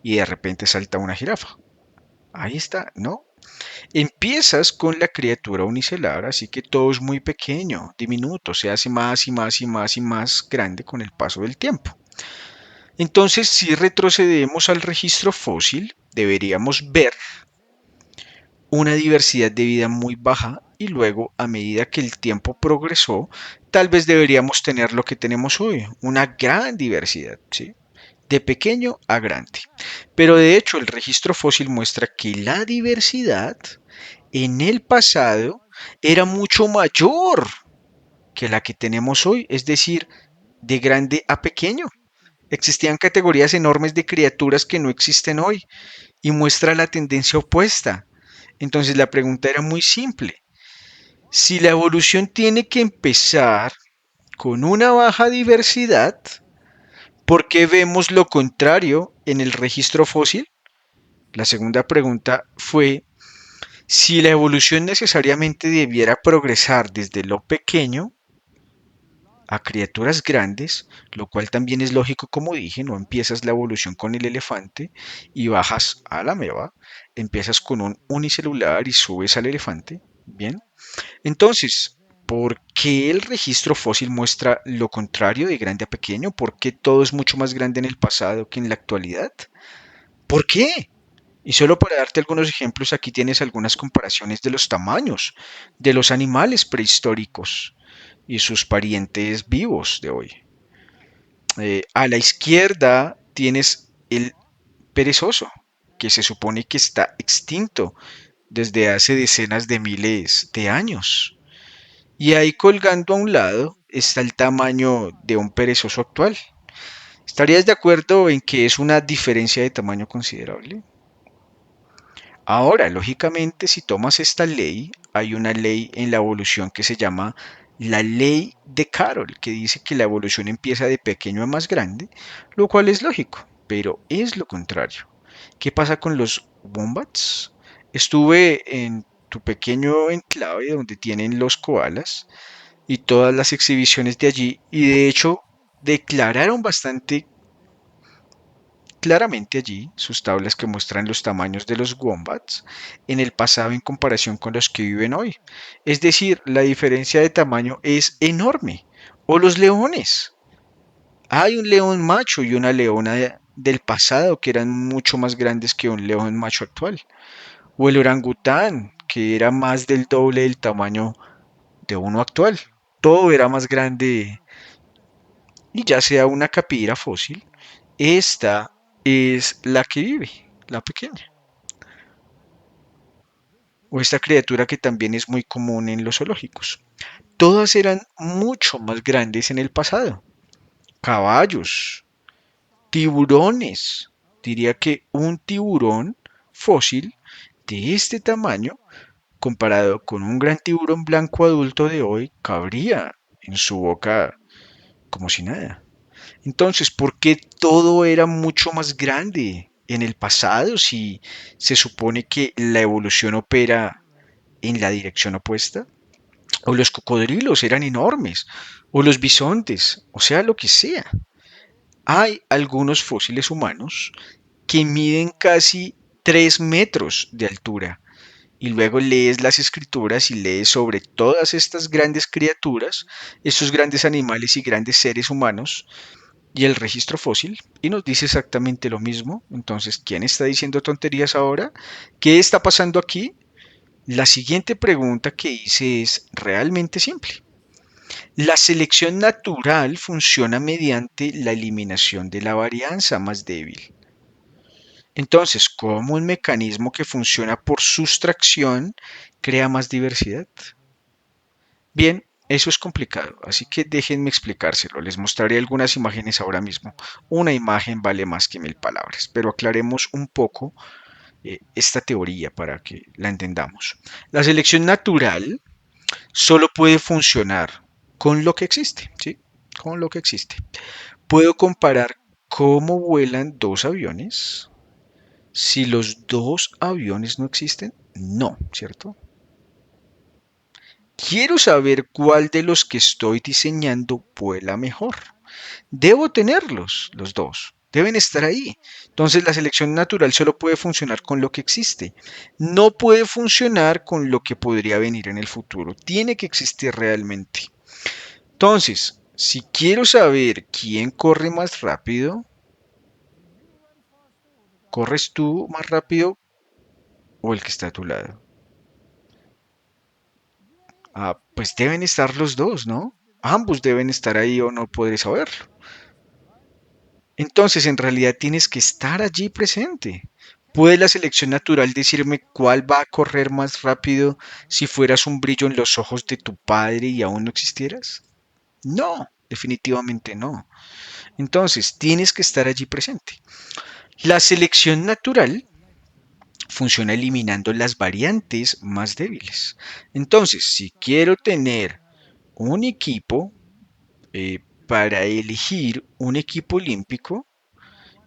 y de repente salta una jirafa. Ahí está, ¿no? Empiezas con la criatura unicelular, así que todo es muy pequeño, diminuto, se hace más y más y más y más grande con el paso del tiempo. Entonces, si retrocedemos al registro fósil, deberíamos ver una diversidad de vida muy baja y luego, a medida que el tiempo progresó, tal vez deberíamos tener lo que tenemos hoy, una gran diversidad, ¿sí? de pequeño a grande. Pero de hecho el registro fósil muestra que la diversidad en el pasado era mucho mayor que la que tenemos hoy, es decir, de grande a pequeño. Existían categorías enormes de criaturas que no existen hoy y muestra la tendencia opuesta. Entonces la pregunta era muy simple. Si la evolución tiene que empezar con una baja diversidad, ¿por qué vemos lo contrario en el registro fósil? La segunda pregunta fue si la evolución necesariamente debiera progresar desde lo pequeño a criaturas grandes, lo cual también es lógico, como dije, no empiezas la evolución con el elefante y bajas a la meba, empiezas con un unicelular y subes al elefante. Bien, entonces, ¿por qué el registro fósil muestra lo contrario de grande a pequeño? ¿Por qué todo es mucho más grande en el pasado que en la actualidad? ¿Por qué? Y solo para darte algunos ejemplos, aquí tienes algunas comparaciones de los tamaños de los animales prehistóricos y sus parientes vivos de hoy. A la izquierda tienes el perezoso, que se supone que está extinto desde hace decenas de miles de años. Y ahí colgando a un lado está el tamaño de un perezoso actual. ¿Estarías de acuerdo en que es una diferencia de tamaño considerable? Ahora, lógicamente, si tomas esta ley, hay una ley en la evolución que se llama la ley de Carroll, que dice que la evolución empieza de pequeño a más grande, lo cual es lógico, pero es lo contrario. ¿Qué pasa con los wombats? Estuve en tu pequeño enclave donde tienen los koalas y todas las exhibiciones de allí, y de hecho declararon bastante claramente allí sus tablas que muestran los tamaños de los wombats en el pasado en comparación con los que viven hoy. Es decir, la diferencia de tamaño es enorme. O los leones. Hay un león macho y una leona del pasado que eran mucho más grandes que un león macho actual. O el orangután, que era más del doble del tamaño de uno actual. Todo era más grande y ya sea una capira fósil, esta es la que vive, la pequeña. O esta criatura que también es muy común en los zoológicos. Todas eran mucho más grandes en el pasado. Caballos, tiburones. Diría que un tiburón fósil de este tamaño, comparado con un gran tiburón blanco adulto de hoy, cabría en su boca como si nada. Entonces, ¿por qué todo era mucho más grande en el pasado si se supone que la evolución opera en la dirección opuesta? O los cocodrilos eran enormes, o los bisontes, o sea, lo que sea. Hay algunos fósiles humanos que miden casi 3 metros de altura. Y luego lees las escrituras y lees sobre todas estas grandes criaturas, estos grandes animales y grandes seres humanos, y el registro fósil y nos dice exactamente lo mismo. Entonces, ¿quién está diciendo tonterías ahora? ¿Qué está pasando aquí? La siguiente pregunta que hice es realmente simple. La selección natural funciona mediante la eliminación de la varianza más débil. Entonces, ¿cómo un mecanismo que funciona por sustracción crea más diversidad? Bien, eso es complicado, así que déjenme explicárselo. Les mostraré algunas imágenes ahora mismo. Una imagen vale más que mil palabras, pero aclaremos un poco esta teoría para que la entendamos. La selección natural solo puede funcionar con lo que existe, ¿sí? Con lo que existe. Puedo comparar cómo vuelan dos aviones. Si los dos aviones no existen, no, ¿cierto? Quiero saber cuál de los que estoy diseñando vuela mejor. Debo tenerlos, los dos. Deben estar ahí. Entonces la selección natural solo puede funcionar con lo que existe. No puede funcionar con lo que podría venir en el futuro. Tiene que existir realmente. Entonces, si quiero saber quién corre más rápido, ¿corres tú más rápido o el que está a tu lado? Ah, pues deben estar los dos, ¿no? Ambos deben estar ahí o no podré saberlo. Entonces, en realidad tienes que estar allí presente. ¿Puede la selección natural decirme cuál va a correr más rápido si fueras un brillo en los ojos de tu padre y aún no existieras? No, definitivamente no. Entonces, tienes que estar allí presente. La selección natural funciona eliminando las variantes más débiles. Entonces, si quiero tener un equipo para elegir un equipo olímpico,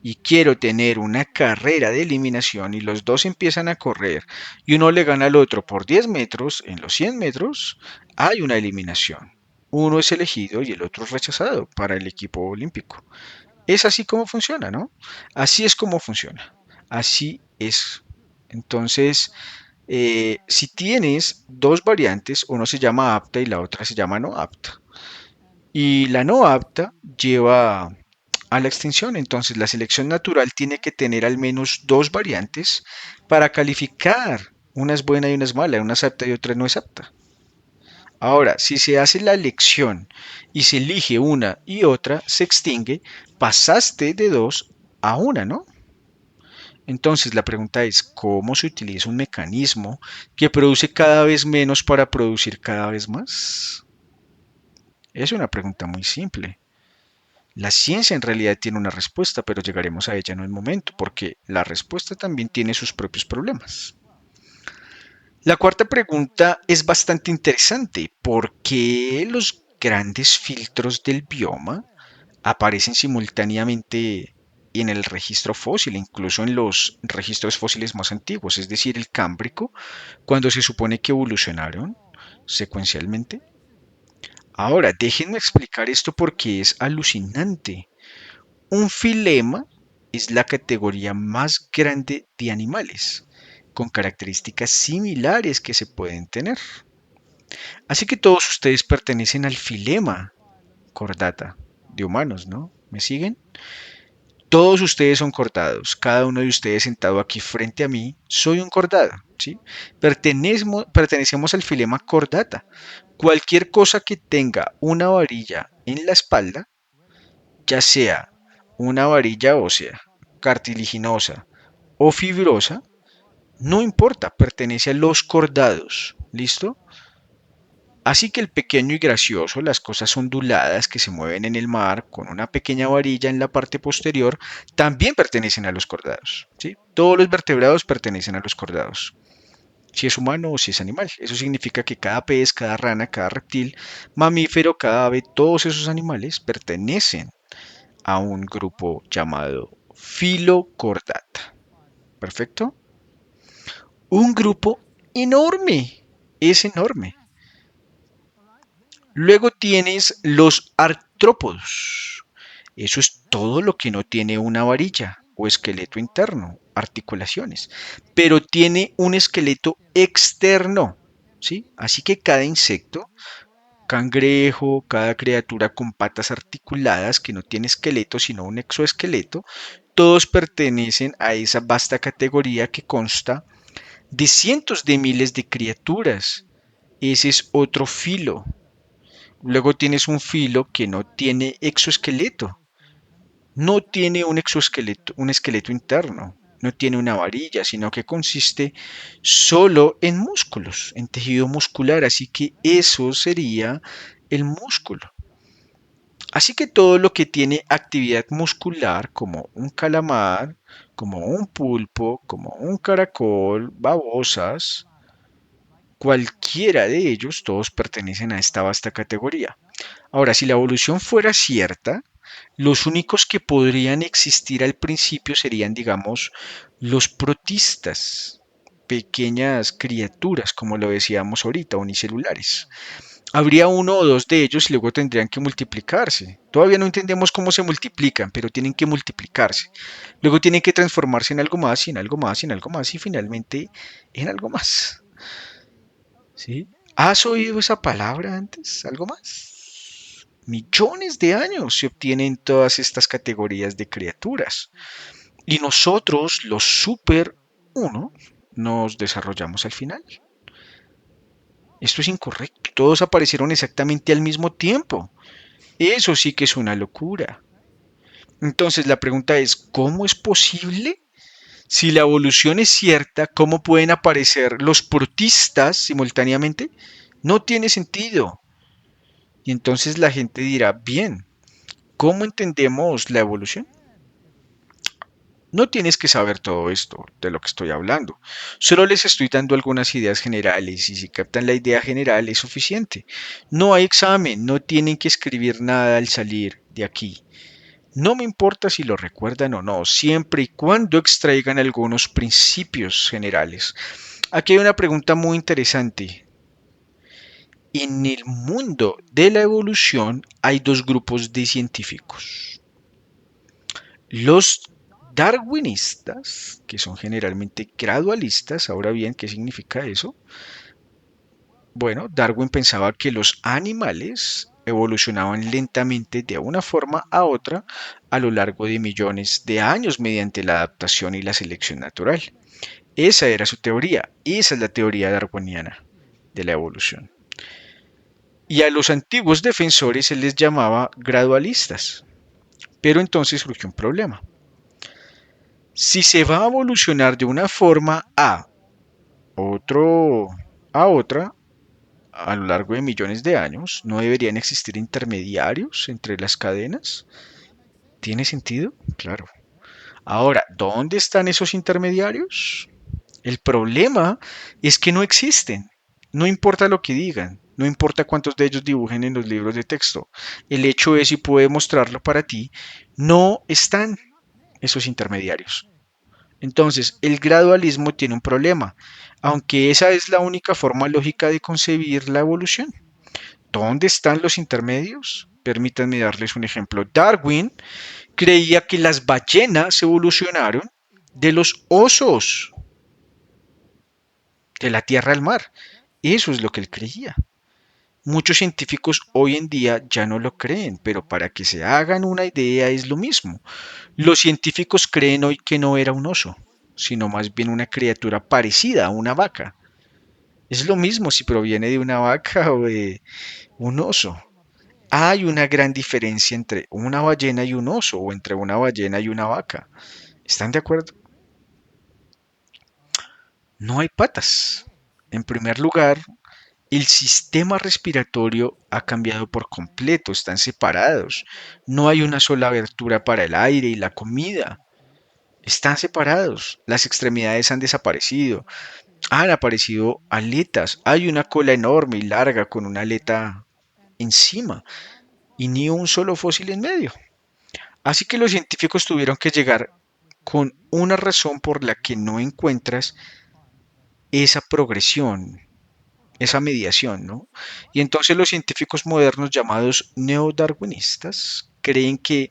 y quiero tener una carrera de eliminación y los dos empiezan a correr y uno le gana al otro por 10 metros, en los 100 metros hay una eliminación. Uno es elegido y el otro es rechazado para el equipo olímpico. Es así como funciona, ¿no? Así es como funciona. Así es. Entonces, si tienes dos variantes, uno se llama apta y la otra se llama no apta. Y la no apta lleva a la extinción. Entonces, la selección natural tiene que tener al menos dos variantes para calificar. Una es buena y una es mala, una es apta y otra no es apta. Ahora, si se hace la elección y se elige una y otra, se extingue, pasaste de dos a una, ¿no? Entonces, la pregunta es, ¿cómo se utiliza un mecanismo que produce cada vez menos para producir cada vez más? Es una pregunta muy simple. La ciencia en realidad tiene una respuesta, pero llegaremos a ella en un momento, porque la respuesta también tiene sus propios problemas. La cuarta pregunta es bastante interesante. ¿Por qué los grandes filtros del bioma aparecen simultáneamente en el registro fósil, incluso en los registros fósiles más antiguos, es decir, el Cámbrico, cuando se supone que evolucionaron secuencialmente? Ahora, déjenme explicar esto porque es alucinante. Un filema es la categoría más grande de animales, con características similares que se pueden tener. Así que todos ustedes pertenecen al filema cordata de humanos, ¿no? ¿Me siguen? Todos ustedes son cordados. Cada uno de ustedes sentado aquí frente a mí, soy un cordado, ¿sí? Pertenecemos al filema cordata. Cualquier cosa que tenga una varilla en la espalda, ya sea una varilla ósea, cartilaginosa o fibrosa, no importa, pertenece a los cordados. ¿Listo? Así que el pequeño y gracioso, las cosas onduladas que se mueven en el mar con una pequeña varilla en la parte posterior, también pertenecen a los cordados. ¿Sí? Todos los vertebrados pertenecen a los cordados. Si es humano o si es animal. Eso significa que cada pez, cada rana, cada reptil, mamífero, cada ave, todos esos animales pertenecen a un grupo llamado Filocordata. ¿Perfecto? Un grupo enorme. Es enorme. Luego tienes los artrópodos. Eso es todo lo que no tiene una varilla o esqueleto interno, articulaciones, pero tiene un esqueleto externo, ¿sí? Así que cada insecto, cangrejo, cada criatura con patas articuladas que no tiene esqueleto sino un exoesqueleto, todos pertenecen a esa vasta categoría que consta de cientos de miles de criaturas. Ese es otro filo. Luego tienes un filo que no tiene exoesqueleto, no tiene un exoesqueleto, un esqueleto interno, no tiene una varilla, sino que consiste solo en músculos, en tejido muscular, así que eso sería el músculo. Así que todo lo que tiene actividad muscular, como un calamar, como un pulpo, como un caracol, babosas, cualquiera de ellos, todos pertenecen a esta vasta categoría. Ahora, si la evolución fuera cierta, los únicos que podrían existir al principio serían, digamos, los protistas, pequeñas criaturas, como lo decíamos ahorita, unicelulares. Habría uno o dos de ellos y luego tendrían que multiplicarse. Todavía no entendemos cómo se multiplican, pero tienen que multiplicarse. Luego tienen que transformarse en algo más y en algo más y en algo más y finalmente en algo más. ¿Sí? ¿Has oído esa palabra antes? ¿Algo más? Millones de años se obtienen todas estas categorías de criaturas. Y nosotros, los super uno, nos desarrollamos al final. Esto es incorrecto. Todos aparecieron exactamente al mismo tiempo. Eso sí que es una locura. Entonces la pregunta es, ¿cómo es posible? Si la evolución es cierta, ¿cómo pueden aparecer los protistas simultáneamente? No tiene sentido. Y entonces la gente dirá, bien, ¿cómo entendemos la evolución? No tienes que saber todo esto de lo que estoy hablando. Solo les estoy dando algunas ideas generales y si captan la idea general es suficiente. No hay examen, no tienen que escribir nada al salir de aquí. No me importa si lo recuerdan o no, siempre y cuando extraigan algunos principios generales. Aquí hay una pregunta muy interesante. En el mundo de la evolución hay dos grupos de científicos. Los darwinistas, que son generalmente gradualistas, ahora bien, ¿qué significa eso? Bueno, Darwin pensaba que los animales evolucionaban lentamente de una forma a otra a lo largo de millones de años mediante la adaptación y la selección natural. Esa era su teoría, esa es la teoría darwiniana de la evolución. Y a los antiguos defensores se les llamaba gradualistas. Pero entonces surgió un problema. Si se va a evolucionar de una forma otro, a otra, a lo largo de millones de años, ¿no deberían existir intermediarios entre las cadenas? ¿Tiene sentido? Claro. Ahora, ¿dónde están esos intermediarios? El problema es que no existen. No importa lo que digan, no importa cuántos de ellos dibujen en los libros de texto. El hecho es, y puedo mostrarlo para ti, no están esos intermediarios. Entonces, el gradualismo tiene un problema, aunque esa es la única forma lógica de concebir la evolución. ¿Dónde están los intermedios? Permítanme darles un ejemplo. Darwin creía que las ballenas evolucionaron de los osos, de la tierra al mar. Eso es lo que él creía. Muchos científicos hoy en día ya no lo creen, pero para que se hagan una idea es lo mismo. Los científicos creen hoy que no era un oso, sino más bien una criatura parecida a una vaca. Es lo mismo si proviene de una vaca o de un oso. Hay una gran diferencia entre una ballena y un oso, o entre una ballena y una vaca. ¿Están de acuerdo? No hay patas. En primer lugar, el sistema respiratorio ha cambiado por completo, están separados. No hay una sola abertura para el aire y la comida. Están separados. Las extremidades han desaparecido. Han aparecido aletas. Hay una cola enorme y larga con una aleta encima y ni un solo fósil en medio. Así que los científicos tuvieron que llegar con una razón por la que no encuentras esa progresión, esa mediación, ¿no? Y entonces los científicos modernos llamados neodarwinistas creen que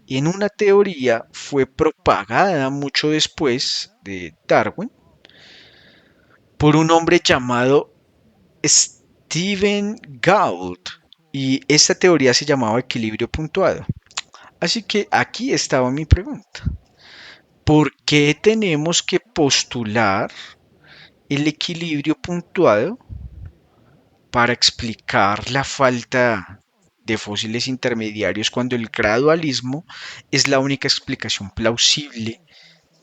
en una teoría fue propagada mucho después de Darwin por un hombre llamado Stephen Gould y esta teoría se llamaba equilibrio puntuado. Así que aquí estaba mi pregunta. ¿Por qué tenemos que postular el equilibrio puntuado para explicar la falta de fósiles intermediarios cuando el gradualismo es la única explicación plausible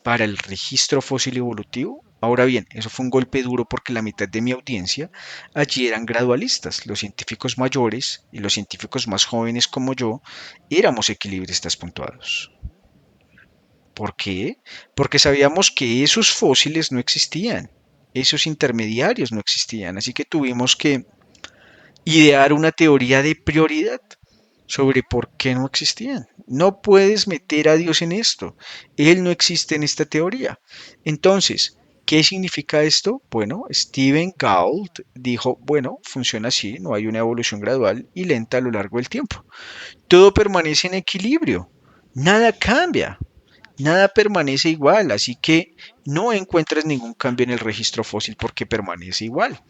para el registro fósil evolutivo? Ahora bien, eso fue un golpe duro porque la mitad de mi audiencia allí eran gradualistas. Los científicos mayores y los científicos más jóvenes como yo éramos equilibristas puntuados. ¿Por qué? Porque sabíamos que esos fósiles no existían, esos intermediarios no existían, así que tuvimos que idear una teoría de prioridad sobre por qué no existían. No puedes meter a Dios en esto. Él no existe en esta teoría. Entonces, ¿qué significa esto? Bueno, Stephen Gould dijo, bueno, funciona así, no hay una evolución gradual y lenta a lo largo del tiempo. Todo permanece en equilibrio, nada cambia. Nada permanece igual, así que no encuentras ningún cambio en el registro fósil porque permanece igual.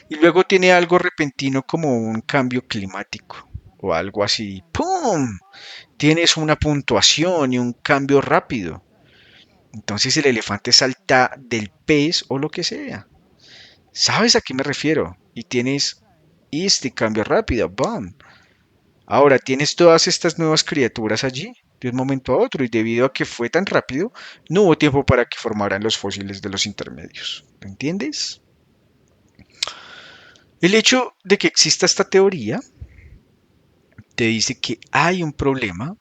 Y luego tiene algo repentino como un cambio climático o algo así. ¡Pum! Tienes una puntuación y un cambio rápido. Entonces el elefante salta del pez o lo que sea. ¿Sabes a qué me refiero? Y tienes este cambio rápido. ¡Bam! Ahora tienes todas estas nuevas criaturas allí, de un momento a otro y debido a que fue tan rápido, no hubo tiempo para que formaran los fósiles de los intermedios. ¿Lo entiendes? El hecho de que exista esta teoría te dice que hay un problema.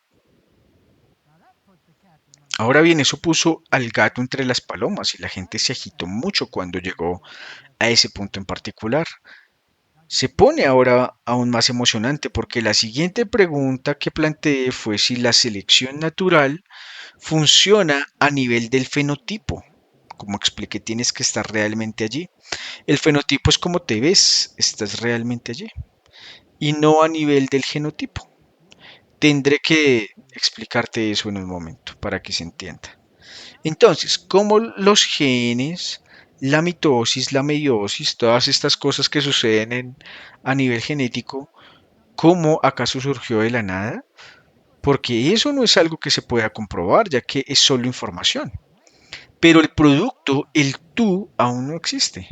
Ahora bien, eso puso al gato entre las palomas y la gente se agitó mucho cuando llegó a ese punto en particular. Se pone ahora aún más emocionante porque la siguiente pregunta que planteé fue si la selección natural funciona a nivel del fenotipo. Como expliqué, tienes que estar realmente allí. El fenotipo es como te ves, estás realmente allí. Y no a nivel del genotipo. Tendré que explicarte eso en un momento para que se entienda. Entonces, ¿cómo los genes, la mitosis, la meiosis, todas estas cosas que suceden a nivel genético, cómo acaso surgió de la nada? Porque eso no es algo que se pueda comprobar, ya que es solo información. Pero el producto, el tú, aún no existe.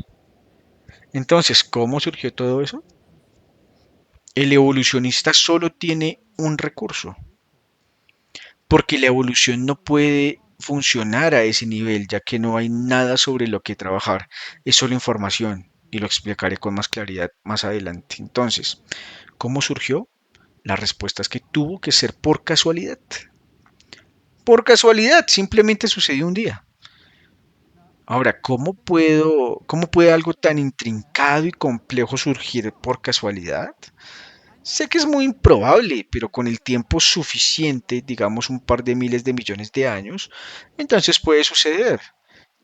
Entonces, ¿cómo surgió todo eso? El evolucionista solo tiene un recurso, porque la evolución no puede funcionar a ese nivel, ya que no hay nada sobre lo que trabajar, es solo información, y lo explicaré con más claridad más adelante. Entonces, ¿cómo surgió? La respuesta es que tuvo que ser por casualidad. Por casualidad, simplemente sucedió un día. Ahora, cómo puede algo tan intrincado y complejo surgir por casualidad? Sé que es muy improbable, pero con el tiempo suficiente, digamos un par de miles de millones de años, entonces puede suceder.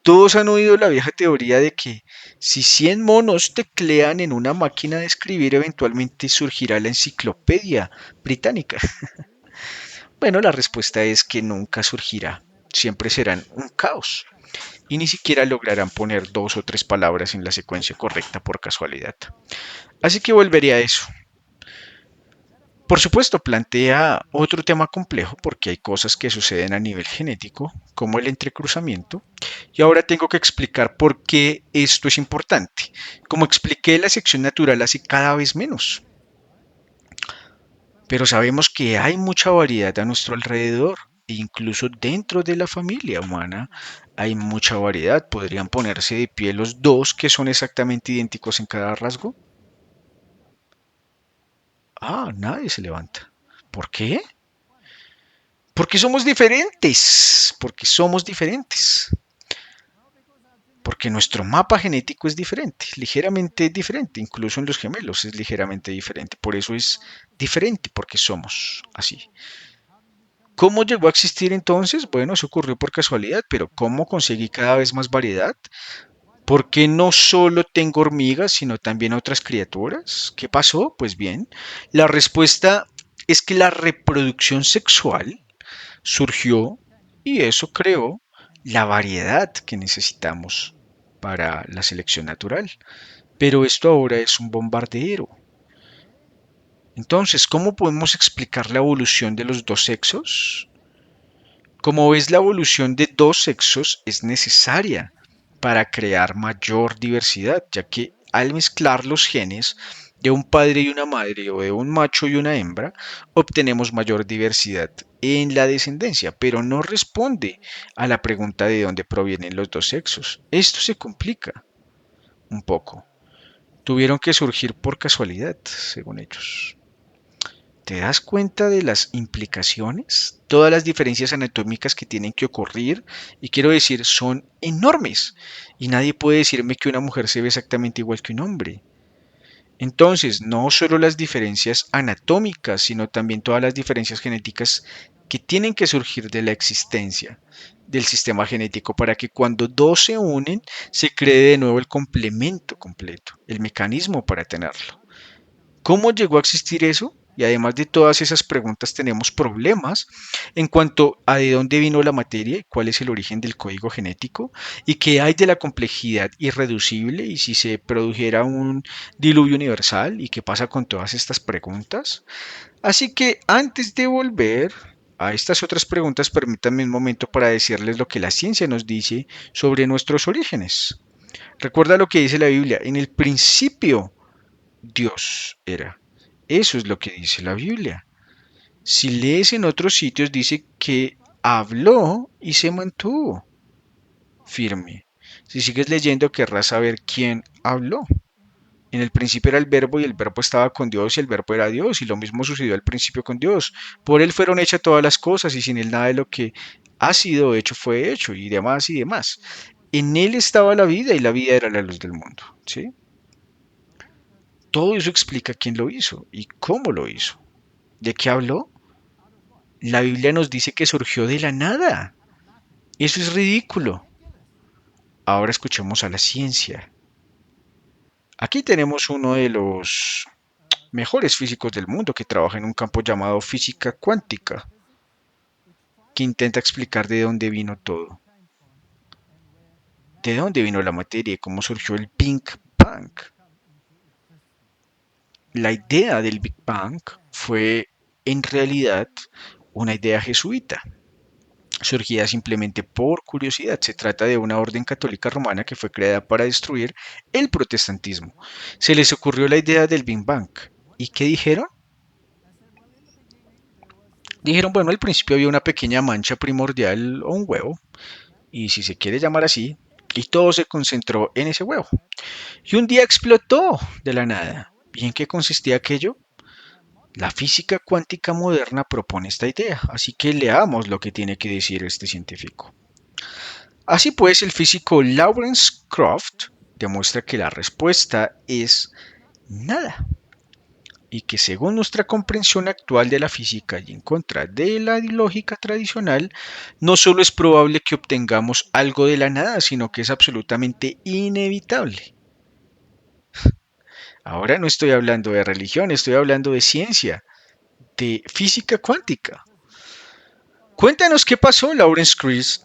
Todos han oído la vieja teoría de que si 100 monos teclean en una máquina de escribir, eventualmente surgirá la enciclopedia británica. Bueno, la respuesta es que nunca surgirá. Siempre serán un caos y ni siquiera lograrán poner dos o tres palabras en la secuencia correcta por casualidad. Así que volveré a eso. Por supuesto, plantea otro tema complejo porque hay cosas que suceden a nivel genético, como el entrecruzamiento, y ahora tengo que explicar por qué esto es importante. Como expliqué, la sección natural hace cada vez menos, pero sabemos que hay mucha variedad a nuestro alrededor, e incluso dentro de la familia humana hay mucha variedad. ¿Podrían ponerse de pie los dos que son exactamente idénticos en cada rasgo? Ah, nadie se levanta. ¿Por qué? Porque somos diferentes, porque somos diferentes, porque nuestro mapa genético es diferente, ligeramente diferente, incluso en los gemelos es ligeramente diferente, por eso es diferente, porque somos así. ¿Cómo llegó a existir entonces? Bueno, eso ocurrió por casualidad, pero ¿cómo conseguí cada vez más variedad? ¿Por qué no solo tengo hormigas, sino también otras criaturas? ¿Qué pasó? Pues bien, la respuesta es que la reproducción sexual surgió y eso creó la variedad que necesitamos para la selección natural. Pero esto ahora es un bombardero. Entonces, ¿cómo podemos explicar la evolución de los dos sexos? Como ves, la evolución de dos sexos es necesaria para crear mayor diversidad, ya que al mezclar los genes de un padre y una madre o de un macho y una hembra, obtenemos mayor diversidad en la descendencia, pero no responde a la pregunta de dónde provienen los dos sexos. Esto se complica un poco. Tuvieron que surgir por casualidad, según ellos. ¿Te das cuenta de las implicaciones? Todas las diferencias anatómicas que tienen que ocurrir, y quiero decir, son enormes. Y nadie puede decirme que una mujer se ve exactamente igual que un hombre. Entonces, no solo las diferencias anatómicas, sino también todas las diferencias genéticas que tienen que surgir de la existencia del sistema genético para que cuando dos se unen se cree de nuevo el complemento completo, el mecanismo para tenerlo. ¿Cómo llegó a existir eso? Y además de todas esas preguntas tenemos problemas en cuanto a de dónde vino la materia y cuál es el origen del código genético y qué hay de la complejidad irreducible y si se produjera un diluvio universal y qué pasa con todas estas preguntas. Así que antes de volver a estas otras preguntas, permítanme un momento para decirles lo que la ciencia nos dice sobre nuestros orígenes. Recuerda lo que dice la Biblia, en el principio Dios era. Eso es lo que dice la Biblia. Si lees en otros sitios dice que habló y se mantuvo firme. Si sigues leyendo querrás saber quién habló. En el principio era el verbo y el verbo estaba con Dios y el verbo era Dios y lo mismo sucedió al principio con Dios. Por él fueron hechas todas las cosas y sin él nada de lo que ha sido hecho fue hecho y demás y demás. En él estaba la vida y la vida era la luz del mundo. ¿Sí? Todo eso explica quién lo hizo y cómo lo hizo. ¿De qué habló? La Biblia nos dice que surgió de la nada. Eso es ridículo. Ahora escuchemos a la ciencia. Aquí tenemos uno de los mejores físicos del mundo que trabaja en un campo llamado física cuántica, que intenta explicar de dónde vino todo, de dónde vino la materia y cómo surgió el Big Bang. La idea del Big Bang fue en realidad una idea jesuita, surgida simplemente por curiosidad. Se trata de una orden católica romana que fue creada para destruir el protestantismo. Se les ocurrió la idea del Big Bang. ¿Y qué dijeron? Dijeron, bueno, al principio había una pequeña mancha primordial o un huevo, y si se quiere llamar así, y todo se concentró en ese huevo. Y un día explotó de la nada. ¿Y en qué consistía aquello? La física cuántica moderna propone esta idea, así que leamos lo que tiene que decir este científico. Así pues, el físico Lawrence Krauss demuestra que la respuesta es nada, y que según nuestra comprensión actual de la física y en contra de la lógica tradicional, no solo es probable que obtengamos algo de la nada, sino que es absolutamente inevitable. Ahora no estoy hablando de religión, estoy hablando de ciencia, de física cuántica. Cuéntanos qué pasó, Lawrence Krauss.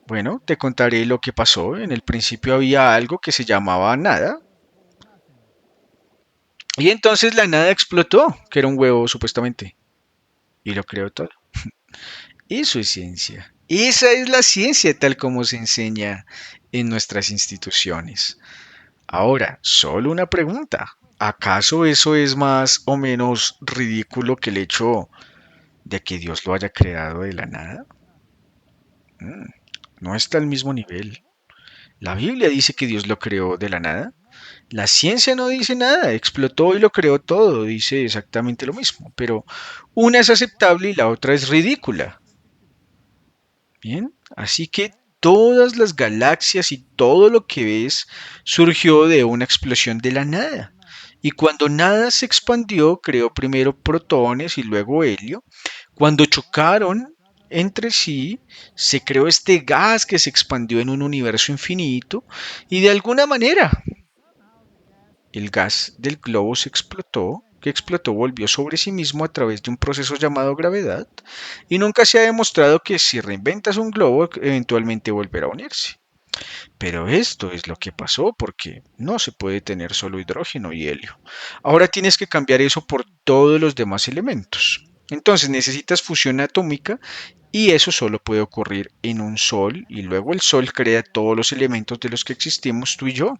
Bueno, te contaré lo que pasó. En el principio había algo que se llamaba nada, y entonces la nada explotó, que era un huevo supuestamente, y lo creó todo. Eso es ciencia. Esa es la ciencia tal como se enseña en nuestras instituciones. Ahora, solo una pregunta. ¿Acaso eso es más o menos ridículo que el hecho de que Dios lo haya creado de la nada? Mm, no está al mismo nivel. La Biblia dice que Dios lo creó de la nada. La ciencia no dice nada, explotó y lo creó todo, dice exactamente lo mismo, pero una es aceptable y la otra es ridícula. Bien, así que todas las galaxias y todo lo que ves surgió de una explosión de la nada. Y cuando nada se expandió, creó primero protones y luego helio. Cuando chocaron entre sí, se creó este gas que se expandió en un universo infinito y de alguna manera el gas del globo se explotó, que explotó volvió sobre sí mismo a través de un proceso llamado gravedad, y nunca se ha demostrado que si reinventas un globo eventualmente volverá a unirse. Pero esto es lo que pasó porque no se puede tener solo hidrógeno y helio. Ahora tienes que cambiar eso por todos los demás elementos. Entonces necesitas fusión atómica y eso solo puede ocurrir en un sol y luego el sol crea todos los elementos de los que existimos tú y yo.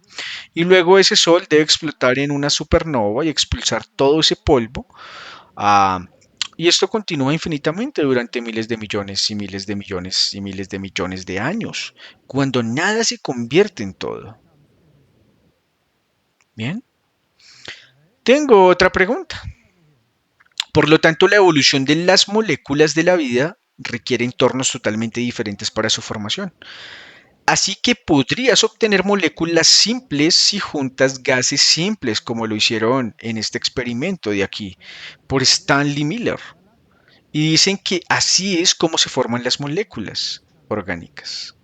Y luego ese sol debe explotar en una supernova y expulsar todo ese polvo. ah, y esto continúa infinitamente durante miles de millones y miles de millones y miles de millones de años, cuando nada se convierte en todo. Bien, tengo otra pregunta. Por lo tanto, la evolución de las moléculas de la vida requiere entornos totalmente diferentes para su formación. Así que podrías obtener moléculas simples si juntas gases simples, como lo hicieron en este experimento de aquí, por Stanley Miller. Y dicen que así es como se forman las moléculas orgánicas.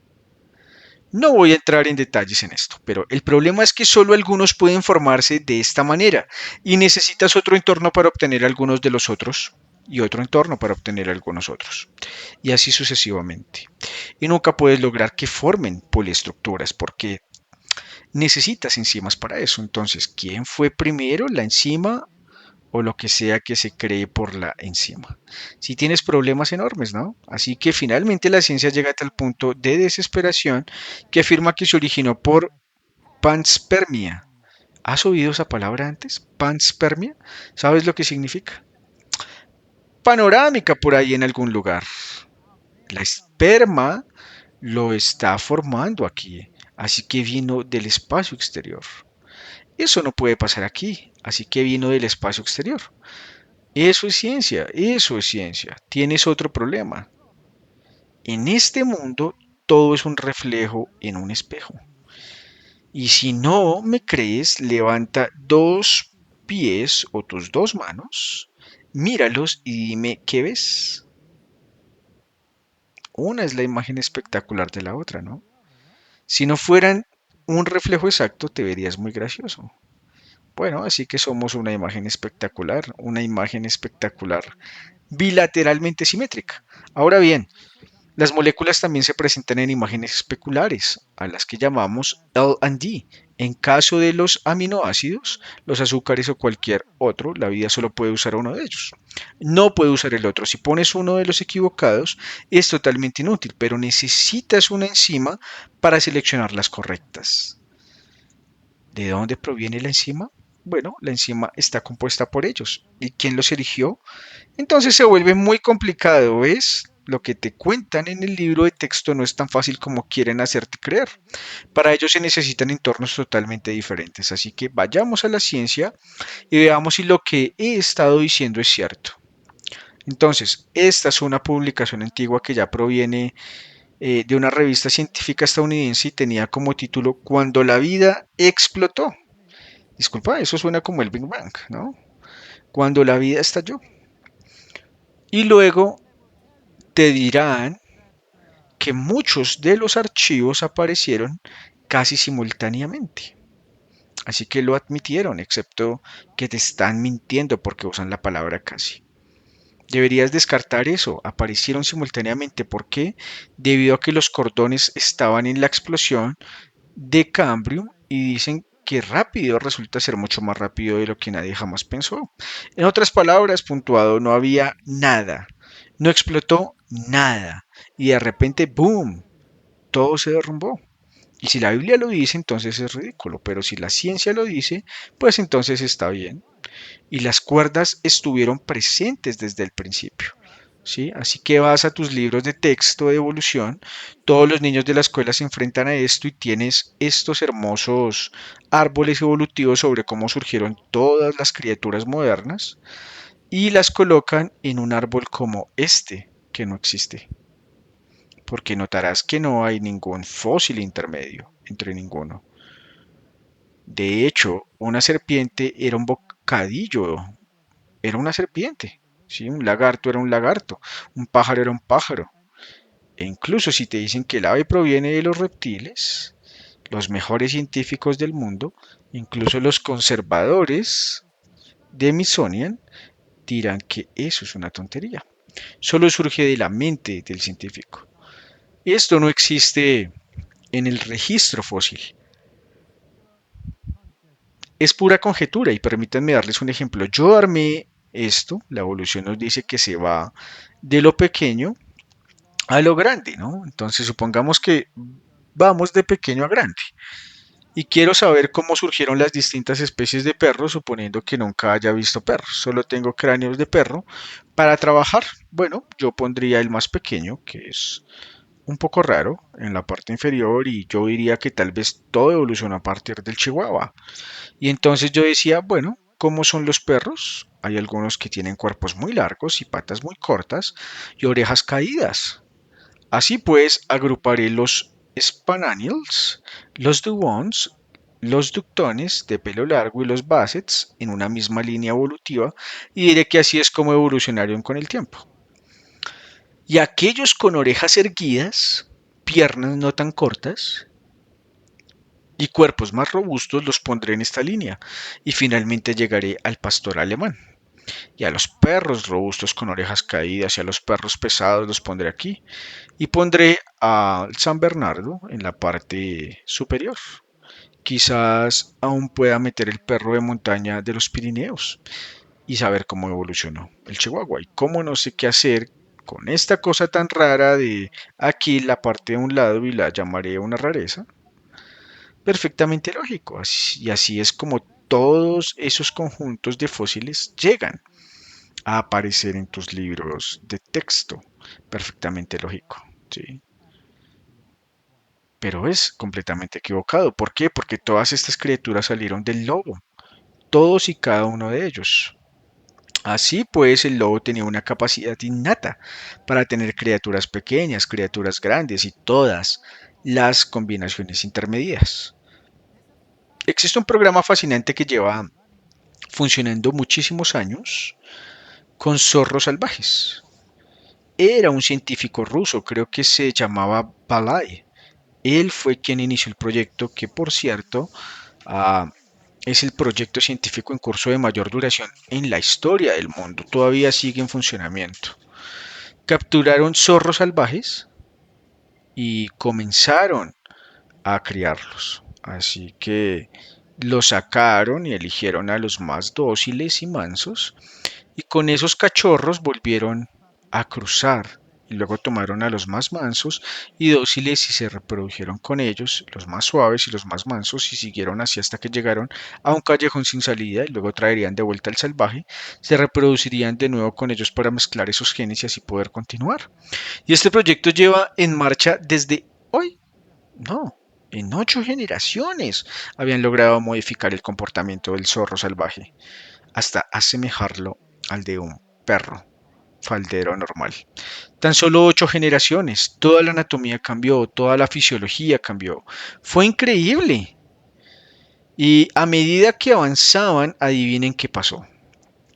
No voy a entrar en detalles en esto, pero el problema es que solo algunos pueden formarse de esta manera y necesitas otro entorno para obtener algunos de los otros y otro entorno para obtener algunos otros. Y así sucesivamente. Y nunca puedes lograr que formen poliestructuras porque necesitas enzimas para eso. Entonces, ¿quién fue primero, la enzima o lo que sea que se cree por la enzima? Si tienes problemas enormes, ¿no? Así que finalmente la ciencia llega a tal punto de desesperación que afirma que se originó por panspermia. ¿Has oído esa palabra antes? Panspermia. ¿Sabes lo que significa? panorámica por ahí en algún lugar. La esperma lo está formando aquí, así que vino del espacio exterior. Eso no puede pasar aquí, así que vino del espacio exterior. Eso es ciencia. Tienes otro problema. En este mundo todo es un reflejo en un espejo. Y si no me crees, levanta dos pies o tus dos manos, míralos y dime qué ves. Una es la imagen espectacular de la otra, ¿no? Si no fueran un reflejo exacto, te verías muy gracioso. Bueno, así que somos una imagen espectacular, bilateralmente simétrica. Ahora bien, las moléculas también se presentan en imágenes especulares, a las que llamamos L&D. En caso de los aminoácidos, los azúcares o cualquier otro, la vida solo puede usar uno de ellos. No puede usar el otro. Si pones uno de los equivocados, es totalmente inútil, pero necesitas una enzima para seleccionar las correctas. ¿De dónde proviene la enzima? Bueno, la enzima está compuesta por ellos. ¿Y quién los eligió? Entonces se vuelve muy complicado, ¿ves? Lo que te cuentan en el libro de texto no es tan fácil como quieren hacerte creer. Para ello se necesitan entornos totalmente diferentes. Así que vayamos a la ciencia y veamos si lo que he estado diciendo es cierto. Entonces, esta es una publicación antigua que ya proviene de una revista científica estadounidense y tenía como título Cuando la vida explotó. Disculpa, eso suena como el Big Bang, ¿no? Cuando la vida estalló. Y luego te dirán que muchos de los archivos aparecieron casi simultáneamente. Así que lo admitieron, excepto que te están mintiendo porque usan la palabra casi. Deberías descartar eso, aparecieron simultáneamente. ¿Por qué? Debido a que los cordones estaban en la explosión de Cambrium y dicen que rápido resulta ser mucho más rápido de lo que nadie jamás pensó. En otras palabras, puntuado, no había nada, no explotó nada y de repente, ¡boom!, todo se derrumbó. Y si la Biblia lo dice, entonces es ridículo, pero si la ciencia lo dice, pues entonces está bien. Y las cuerdas estuvieron presentes desde el principio. ¿Sí? Así que vas a tus libros de texto de evolución, todos los niños de la escuela se enfrentan a esto y tienes estos hermosos árboles evolutivos sobre cómo surgieron todas las criaturas modernas y las colocan en un árbol como este, que no existe, porque notarás que no hay ningún fósil intermedio entre ninguno. De hecho, una serpiente era un bocadillo, era una serpiente, ¿sí? Un lagarto era un lagarto, un pájaro era un pájaro. E incluso si te dicen que el ave proviene de los reptiles, los mejores científicos del mundo, incluso los conservadores de Smithsonian, dirán que eso es una tontería. Solo surge de la mente del científico. Esto no existe en el registro fósil. Es pura conjetura y permítanme darles un ejemplo. Yo armé esto, la evolución nos dice que se va de lo pequeño a lo grande, ¿no? Entonces supongamos que vamos de pequeño a grande y quiero saber cómo surgieron las distintas especies de perros, suponiendo que nunca haya visto perros, solo tengo cráneos de perro para trabajar. Bueno, yo pondría el más pequeño, que es un poco raro, en la parte inferior y yo diría que tal vez todo evolucionó a partir del chihuahua. Y entonces yo decía, bueno, ¿cómo son los perros? Hay algunos que tienen cuerpos muy largos y patas muy cortas y orejas caídas. Así pues, agruparé los Spaniels, los Dugongs, los Ductones de pelo largo y los Bassets en una misma línea evolutiva y diré que así es como evolucionaron con el tiempo. Y aquellos con orejas erguidas, piernas no tan cortas y cuerpos más robustos los pondré en esta línea y finalmente llegaré al pastor alemán. Y a los perros robustos con orejas caídas y a los perros pesados los pondré aquí. Y pondré al San Bernardo en la parte superior. Quizás aún pueda meter el perro de montaña de los Pirineos y saber cómo evolucionó el Chihuahua. Y cómo no sé qué hacer con esta cosa tan rara de aquí la parte de un lado y la llamaré una rareza. Perfectamente lógico. Y así es como todos esos conjuntos de fósiles llegan. a aparecer en tus libros de texto. Perfectamente lógico, ¿sí? Pero es completamente equivocado. ¿Por qué? Porque todas estas criaturas salieron del lobo, todos y cada uno de ellos. Así pues, el lobo tenía una capacidad innata para tener criaturas pequeñas, criaturas grandes y todas las combinaciones intermedias. Existe un programa fascinante que lleva funcionando muchísimos años con zorros salvajes. Era un científico ruso, creo que se llamaba Balay. Él fue quien inició el proyecto, que por cierto ah, es el proyecto científico en curso de mayor duración en la historia del mundo. Todavía sigue en funcionamiento. Capturaron zorros salvajes y comenzaron a criarlos. Así que los sacaron y eligieron a los más dóciles y mansos, y con esos cachorros volvieron a cruzar. Y luego tomaron a los más mansos y dóciles y se reprodujeron con ellos, los más suaves y los más mansos, y siguieron así hasta que llegaron a un callejón sin salida y luego traerían de vuelta al salvaje, se reproducirían de nuevo con ellos para mezclar esos genes y así poder continuar. Y este proyecto lleva en marcha desde hoy. No, en 8 generaciones habían logrado modificar el comportamiento del zorro salvaje hasta asemejarlo al de un perro faldero normal. Tan solo 8 generaciones, toda la anatomía cambió, toda la fisiología cambió. Fue increíble. Y a medida que avanzaban, adivinen qué pasó.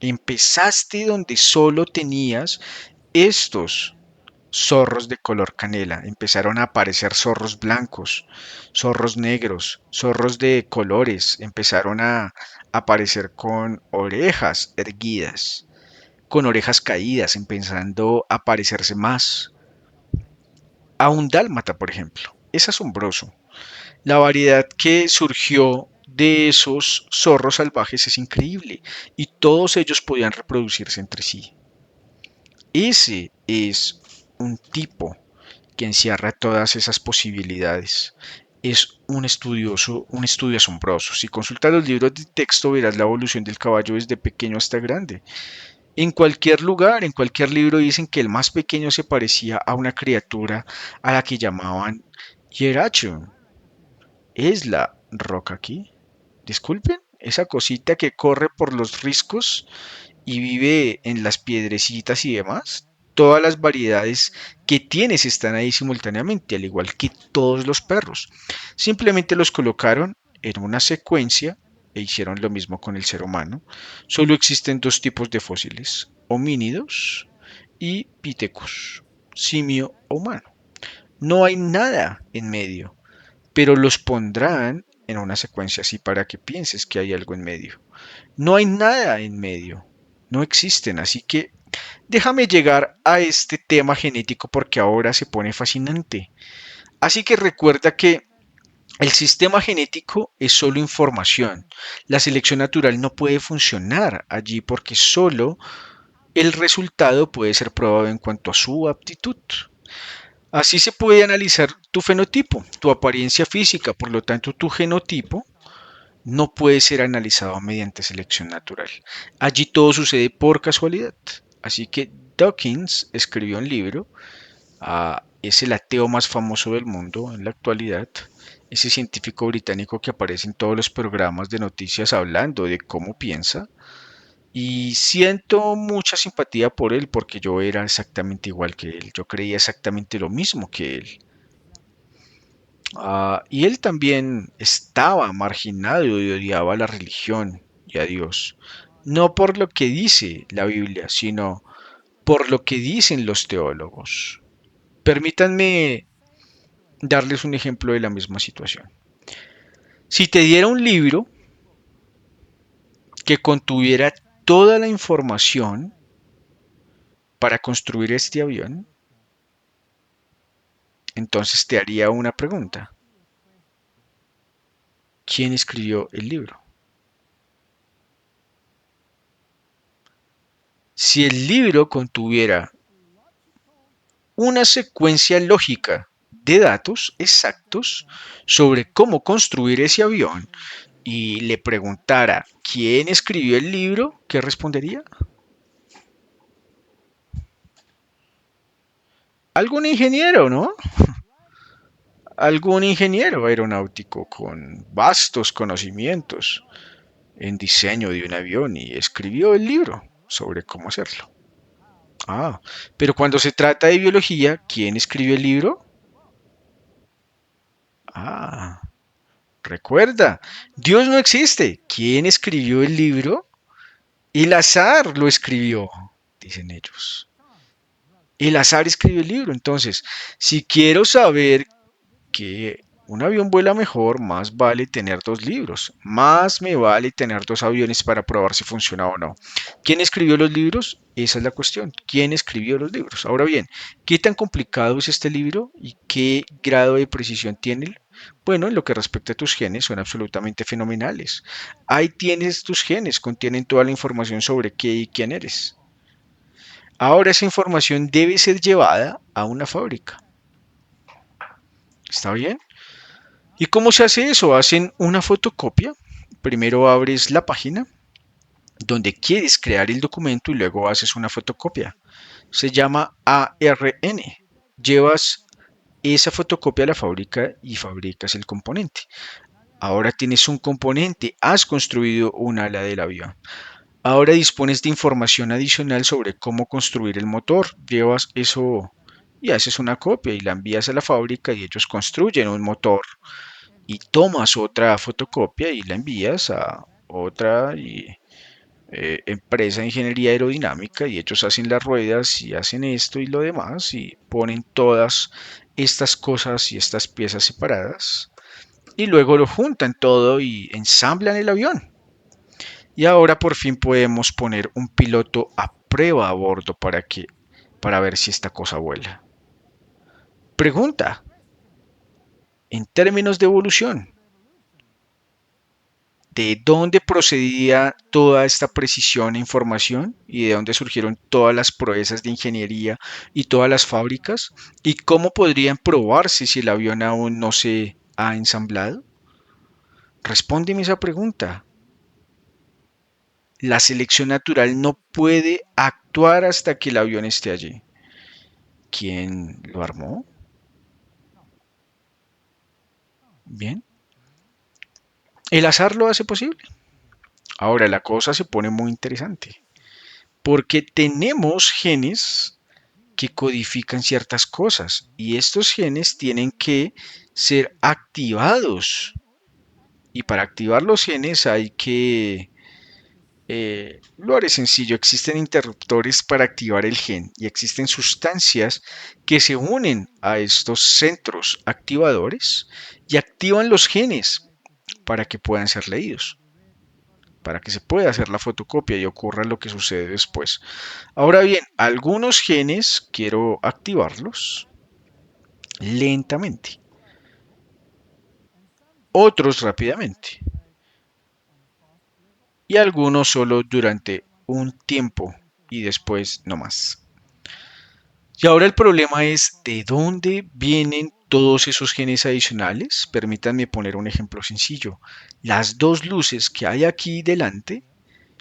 Empezaste donde solo tenías estos zorros de color canela. Empezaron a aparecer zorros blancos, zorros negros, zorros de colores. Empezaron a aparecer con orejas erguidas, con orejas caídas, empezando a parecerse más a un dálmata, por ejemplo. Es asombroso. La variedad que surgió de esos zorros salvajes es increíble y todos ellos podían reproducirse entre sí. Ese es un tipo que encierra todas esas posibilidades. Es un estudio asombroso. Si consultas los libros de texto verás la evolución del caballo desde pequeño hasta grande. En cualquier lugar, en cualquier libro dicen que el más pequeño se parecía a una criatura a la que llamaban Hierachu. ¿Es la roca aquí? Disculpen, esa cosita que corre por los riscos y vive en las piedrecitas y demás. Todas las variedades que tienes están ahí simultáneamente, al igual que todos los perros. Simplemente los colocaron en una secuencia e hicieron lo mismo con el ser humano. Solo existen dos tipos de fósiles, homínidos y pithecus, simio o humano. No hay nada en medio, pero los pondrán en una secuencia así para que pienses que hay algo en medio. No hay nada en medio, no existen, así que déjame llegar a este tema genético porque ahora se pone fascinante. Así que recuerda que el sistema genético es solo información. La selección natural no puede funcionar allí porque solo el resultado puede ser probado en cuanto a su aptitud. Así se puede analizar tu fenotipo, tu apariencia física, por lo tanto tu genotipo no puede ser analizado mediante selección natural. Allí todo sucede por casualidad. Así que Dawkins escribió un libro, es el ateo más famoso del mundo en la actualidad, ese científico británico que aparece en todos los programas de noticias hablando de cómo piensa, y siento mucha simpatía por él porque yo era exactamente igual que él, yo creía exactamente lo mismo que él. Y él también estaba marginado y odiaba la religión y a Dios. No por lo que dice la Biblia, sino por lo que dicen los teólogos. Permítanme darles un ejemplo de la misma situación. Si te diera un libro que contuviera toda la información para construir este avión, entonces te haría una pregunta. ¿Quién escribió el libro? Si el libro contuviera una secuencia lógica de datos exactos sobre cómo construir ese avión y le preguntara quién escribió el libro, ¿qué respondería? Algún ingeniero, ¿no? Algún ingeniero aeronáutico con vastos conocimientos en diseño de un avión y escribió el libro sobre cómo hacerlo. Ah, pero cuando se trata de biología, ¿quién escribió el libro? Ah, recuerda, Dios no existe. ¿Quién escribió el libro? El azar lo escribió, dicen ellos. El azar escribió el libro. Entonces, si quiero saber que un avión vuela mejor, más vale tener dos libros. Más me vale tener dos aviones para probar si funciona o no. ¿Quién escribió los libros? Esa es la cuestión. ¿Quién escribió los libros? Ahora bien, ¿qué tan complicado es este libro y qué grado de precisión tiene? Bueno, en lo que respecta a tus genes, son absolutamente fenomenales. Ahí tienes tus genes, contienen toda la información sobre qué y quién eres. Ahora esa información debe ser llevada a una fábrica. ¿Está bien? ¿Y cómo se hace eso? Hacen una fotocopia. Primero abres la página donde quieres crear el documento y luego haces una fotocopia. Se llama ARN. Llevas esa fotocopia a la fábrica y fabricas el componente. Ahora tienes un componente, has construido un ala del avión. Ahora dispones de información adicional sobre cómo construir el motor. Llevas eso y haces una copia y la envías a la fábrica y ellos construyen un motor y tomas otra fotocopia y la envías a otra empresa de ingeniería aerodinámica y ellos hacen las ruedas y hacen esto y lo demás y ponen todas estas cosas y estas piezas separadas y luego lo juntan todo y ensamblan el avión. Y ahora por fin podemos poner un piloto a prueba a bordo para ver si esta cosa vuela. Pregunta, en términos de evolución, ¿de dónde procedía toda esta precisión e información y de dónde surgieron todas las proezas de ingeniería y todas las fábricas? ¿Y cómo podrían probarse si el avión aún no se ha ensamblado? Respóndeme esa pregunta. La selección natural no puede actuar hasta que el avión esté allí. ¿Quién lo armó? Bien. El azar lo hace posible. Ahora la cosa se pone muy interesante porque tenemos genes que codifican ciertas cosas y estos genes tienen que ser activados y para activar los genes hay que lo haré sencillo, existen interruptores para activar el gen y existen sustancias que se unen a estos centros activadores y activan los genes para que puedan ser leídos, para que se pueda hacer la fotocopia y ocurra lo que sucede después. Ahora bien, algunos genes quiero activarlos lentamente, otros rápidamente y algunos solo durante un tiempo y después no más. Y ahora el problema es de dónde vienen todos esos genes adicionales. Permítanme poner un ejemplo sencillo. Las dos luces que hay aquí delante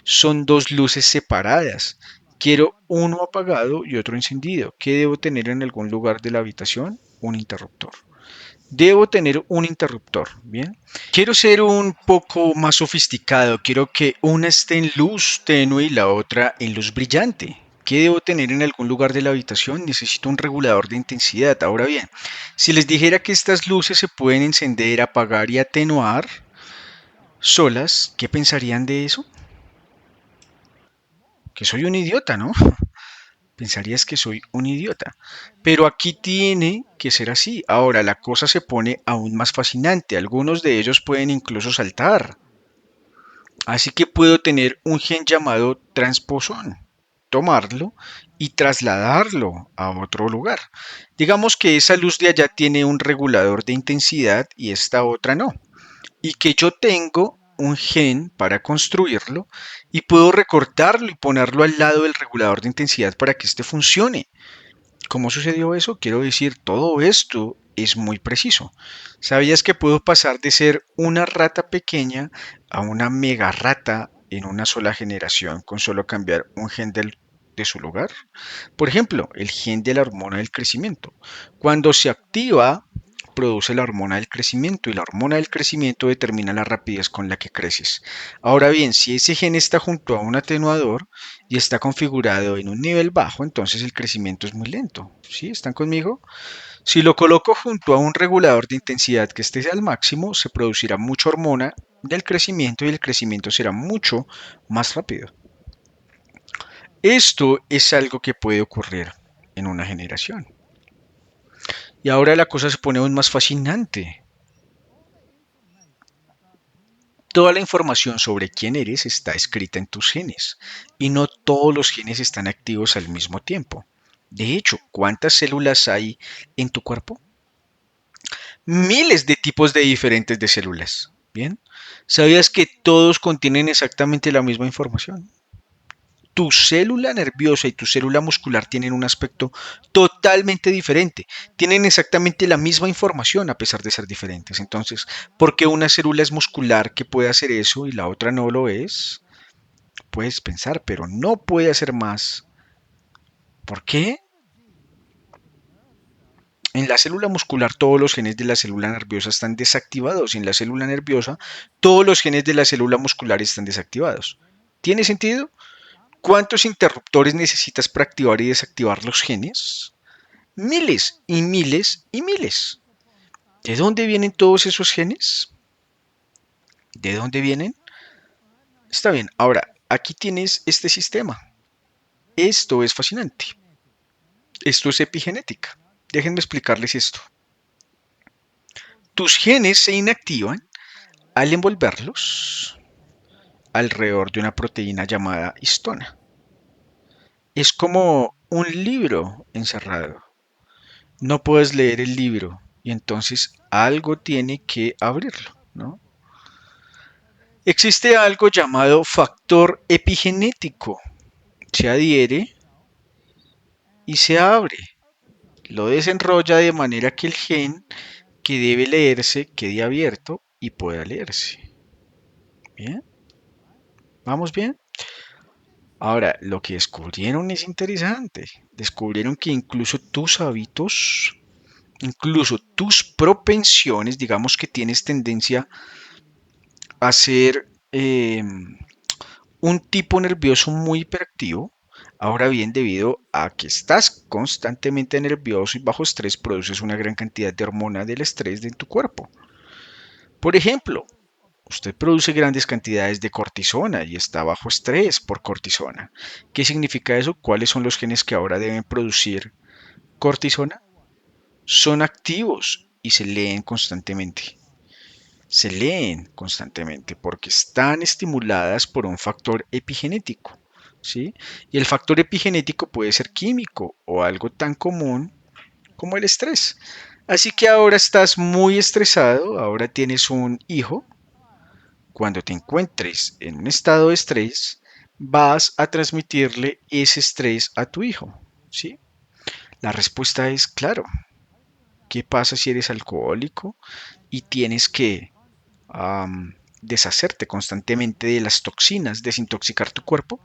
son dos luces separadas. Quiero uno apagado y otro encendido. ¿Qué debo tener en algún lugar de la habitación? Un interruptor. Debo tener un interruptor, ¿bien? Quiero ser un poco más sofisticado. Quiero que una esté en luz tenue y la otra en luz brillante. ¿Qué debo tener en algún lugar de la habitación? Necesito un regulador de intensidad. Ahora bien, si les dijera que estas luces se pueden encender, apagar y atenuar solas, ¿qué pensarían de eso? Que soy un idiota, ¿no? Pensarías que soy un idiota. Pero aquí tiene que ser así. Ahora la cosa se pone aún más fascinante. Algunos de ellos pueden incluso saltar. Así que puedo tener un gen llamado transposón, tomarlo y trasladarlo a otro lugar. Digamos que esa luz de allá tiene un regulador de intensidad y esta otra no. Y que yo tengo un gen para construirlo y puedo recortarlo y ponerlo al lado del regulador de intensidad para que este funcione. ¿Cómo sucedió eso? Quiero decir, todo esto es muy preciso. ¿Sabías que puedo pasar de ser una rata pequeña a una mega rata en una sola generación con solo cambiar un gen del de su lugar. Por ejemplo, el gen de la hormona del crecimiento. Cuando se activa, produce la hormona del crecimiento y la hormona del crecimiento determina la rapidez con la que creces. Ahora bien, si ese gen está junto a un atenuador y está configurado en un nivel bajo, entonces el crecimiento es muy lento. ¿Sí? ¿Están conmigo? Si lo coloco junto a un regulador de intensidad que esté al máximo, se producirá mucha hormona del crecimiento y el crecimiento será mucho más rápido. Esto es algo que puede ocurrir en una generación. Y ahora la cosa se pone aún más fascinante. Toda la información sobre quién eres está escrita en tus genes y no todos los genes están activos al mismo tiempo. De hecho, ¿cuántas células hay en tu cuerpo? Miles de tipos de diferentes de células. Bien, ¿sabías que todos contienen exactamente la misma información? Tu célula nerviosa y tu célula muscular tienen un aspecto totalmente diferente. Tienen exactamente la misma información a pesar de ser diferentes. Entonces, ¿por qué una célula es muscular que puede hacer eso y la otra no lo es? Puedes pensar, pero no puede hacer más. ¿Por qué? En la célula muscular todos los genes de la célula nerviosa están desactivados y en la célula nerviosa todos los genes de la célula muscular están desactivados. ¿Tiene sentido? ¿Cuántos interruptores necesitas para activar y desactivar los genes? Miles y miles y miles. ¿De dónde vienen todos esos genes? ¿De dónde vienen? Está bien, ahora, aquí tienes este sistema. Esto es fascinante. Esto es epigenética. Déjenme explicarles esto. Tus genes se inactivan al envolverlos alrededor de una proteína llamada histona. Es como un libro encerrado. No puedes leer el libro y entonces algo tiene que abrirlo, ¿no? Existe algo llamado factor epigenético. Se adhiere y se abre. Lo desenrolla de manera que el gen que debe leerse quede abierto y pueda leerse. ¿Bien? ¿Vamos bien? Ahora, lo que descubrieron es interesante. Descubrieron que incluso tus hábitos, incluso tus propensiones, digamos que tienes tendencia a ser un tipo nervioso muy hiperactivo. Ahora bien, debido a que estás constantemente nervioso y bajo estrés, produces una gran cantidad de hormona del estrés en tu cuerpo. Por ejemplo, usted produce grandes cantidades de cortisona y está bajo estrés por cortisona. ¿Qué significa eso? ¿Cuáles son los genes que ahora deben producir cortisona? Son activos y se leen constantemente. Se leen constantemente porque están estimuladas por un factor epigenético, ¿sí? Y el factor epigenético puede ser químico o algo tan común como el estrés. Así que ahora estás muy estresado, ahora tienes un hijo. Cuando te encuentres en un estado de estrés, vas a transmitirle ese estrés a tu hijo, ¿sí? La respuesta es claro. ¿Qué pasa si eres alcohólico y tienes que deshacerte constantemente de las toxinas, desintoxicar tu cuerpo?